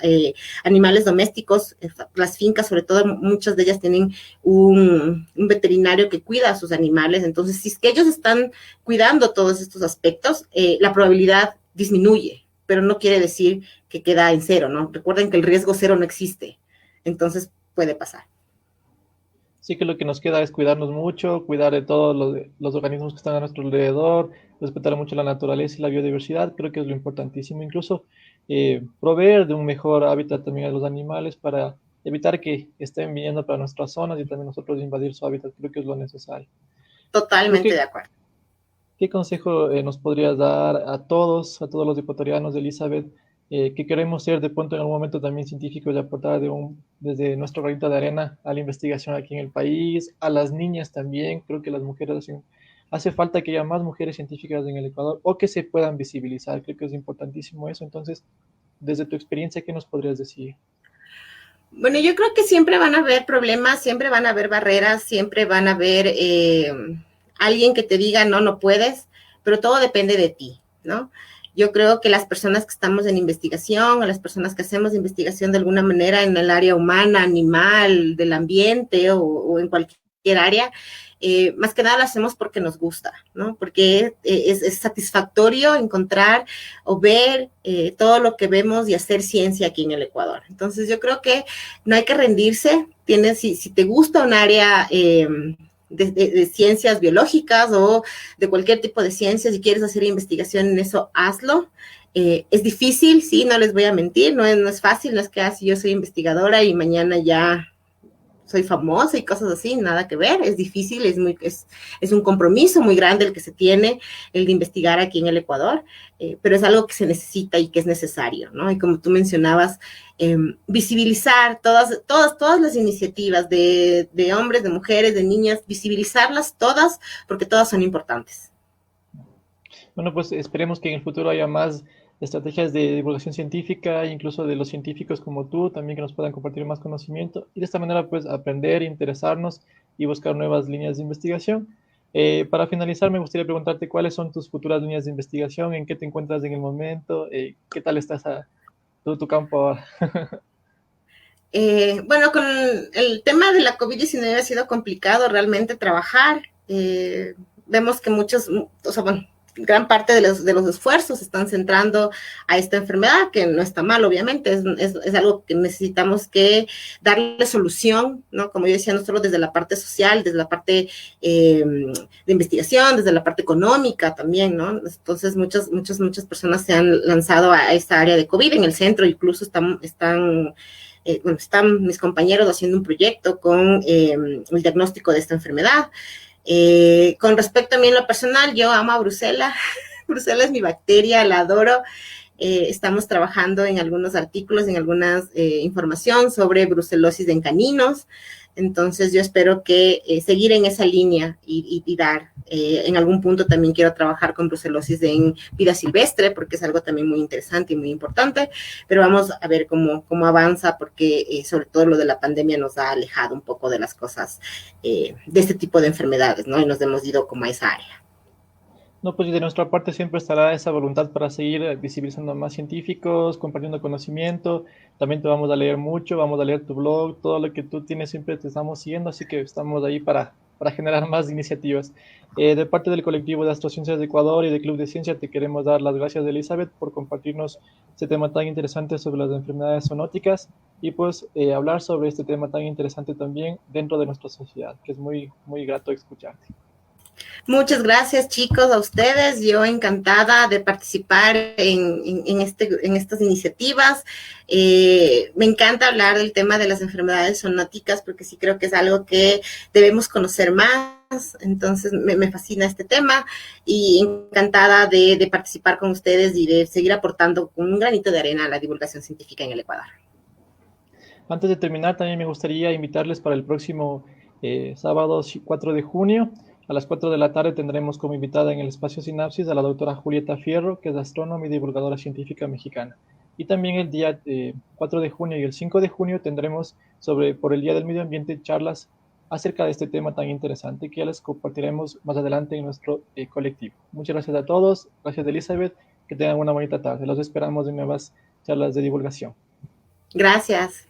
animales domésticos. Las fincas, sobre todo, muchas de ellas tienen un veterinario que cuida a sus animales. Entonces, si es que ellos están cuidando todos estos aspectos, la probabilidad disminuye, pero no quiere decir que queda en cero, ¿no? Recuerden que el riesgo cero no existe. Entonces, puede pasar. Sí que lo que nos queda es cuidarnos mucho, cuidar de todos los organismos que están a nuestro alrededor, respetar mucho la naturaleza y la biodiversidad, creo que es lo importantísimo. Incluso proveer de un mejor hábitat también a los animales para evitar que estén viniendo para nuestras zonas y también nosotros invadir su hábitat, creo que es lo necesario. Totalmente de acuerdo. ¿Qué consejo nos podrías dar a todos los ecuatorianos, Elizabeth, que queremos ser de pronto en algún momento también científicos y aportar desde nuestro granito de arena a la investigación aquí en el país, a las niñas también? Creo que las mujeres hace falta que haya más mujeres científicas en el Ecuador o que se puedan visibilizar, creo que es importantísimo eso. Entonces, desde tu experiencia, ¿qué nos podrías decir? Bueno, yo creo que siempre van a haber problemas, siempre van a haber barreras, siempre van a haber alguien que te diga, no, no puedes, pero todo depende de ti, ¿no? Yo creo que las personas que estamos en investigación, o las personas que hacemos investigación de alguna manera en el área humana, animal, del ambiente o en cualquier área, más que nada lo hacemos porque nos gusta, ¿no? Porque es satisfactorio encontrar o ver todo lo que vemos y hacer ciencia aquí en el Ecuador. Entonces yo creo que no hay que rendirse. Si te gusta un área de ciencias biológicas o de cualquier tipo de ciencias, si quieres hacer investigación en eso, hazlo. Es difícil, sí, no les voy a mentir, no es fácil, no es que así yo soy investigadora y mañana ya soy famosa y cosas así, nada que ver, es difícil, es un compromiso muy grande el que se tiene, el de investigar aquí en el Ecuador, pero es algo que se necesita y que es necesario, ¿no? Y como tú mencionabas, visibilizar todas las iniciativas de hombres, de mujeres, de niñas, visibilizarlas todas, porque todas son importantes. Bueno, pues esperemos que en el futuro haya más estrategias de divulgación científica, incluso de los científicos como tú, también que nos puedan compartir más conocimiento y de esta manera pues aprender, interesarnos y buscar nuevas líneas de investigación. Para finalizar, me gustaría preguntarte cuáles son tus futuras líneas de investigación, en qué te encuentras en el momento, qué tal estás tu campo ahora. Bueno, con el tema de la COVID-19 ha sido complicado realmente trabajar. Vemos que gran parte de los esfuerzos se están centrando a esta enfermedad, que no está mal, obviamente, es algo que necesitamos que darle solución, ¿no? Como yo decía, no solo desde la parte social, desde la parte de investigación, desde la parte económica también, ¿no? Entonces, muchas personas se han lanzado a esta área de COVID. En el centro incluso están mis compañeros haciendo un proyecto con el diagnóstico de esta enfermedad. Con respecto a mí en lo personal, yo amo a Brucela. Brucela es mi bacteria, la adoro. Estamos trabajando en algunos artículos, en alguna información sobre brucelosis en caninos. Entonces yo espero que seguir en esa línea y dar, en algún punto también quiero trabajar con brucelosis en vida silvestre, porque es algo también muy interesante y muy importante, pero vamos a ver cómo avanza, porque sobre todo lo de la pandemia nos ha alejado un poco de las cosas de este tipo de enfermedades, ¿no? Y nos hemos ido como a esa área. No, pues y de nuestra parte siempre estará esa voluntad para seguir visibilizando a más científicos, compartiendo conocimiento. También te vamos a leer mucho, vamos a leer tu blog, todo lo que tú tienes siempre te estamos siguiendo, así que estamos ahí para generar más iniciativas. De parte del colectivo de Astrociencias de Ecuador y del Club de Ciencia te queremos dar las gracias, Elizabeth, por compartirnos este tema tan interesante sobre las enfermedades zoonóticas y pues hablar sobre este tema tan interesante también dentro de nuestra sociedad, que es muy, muy grato escucharte. Muchas gracias, chicos, a ustedes. Yo encantada de participar en estas iniciativas. Me encanta hablar del tema de las enfermedades zoonóticas porque sí creo que es algo que debemos conocer más. Entonces, me fascina este tema y encantada de participar con ustedes y de seguir aportando con un granito de arena a la divulgación científica en el Ecuador. Antes de terminar, también me gustaría invitarles para el próximo sábado 4 de junio. A las 4 de la tarde tendremos como invitada en el espacio Sinapsis a la doctora Julieta Fierro, que es astrónoma y divulgadora científica mexicana. Y también el día 4 de junio y el 5 de junio tendremos por el Día del Medio Ambiente charlas acerca de este tema tan interesante que les compartiremos más adelante en nuestro colectivo. Muchas gracias a todos, gracias Elizabeth, que tengan una bonita tarde. Los esperamos en nuevas charlas de divulgación. Gracias.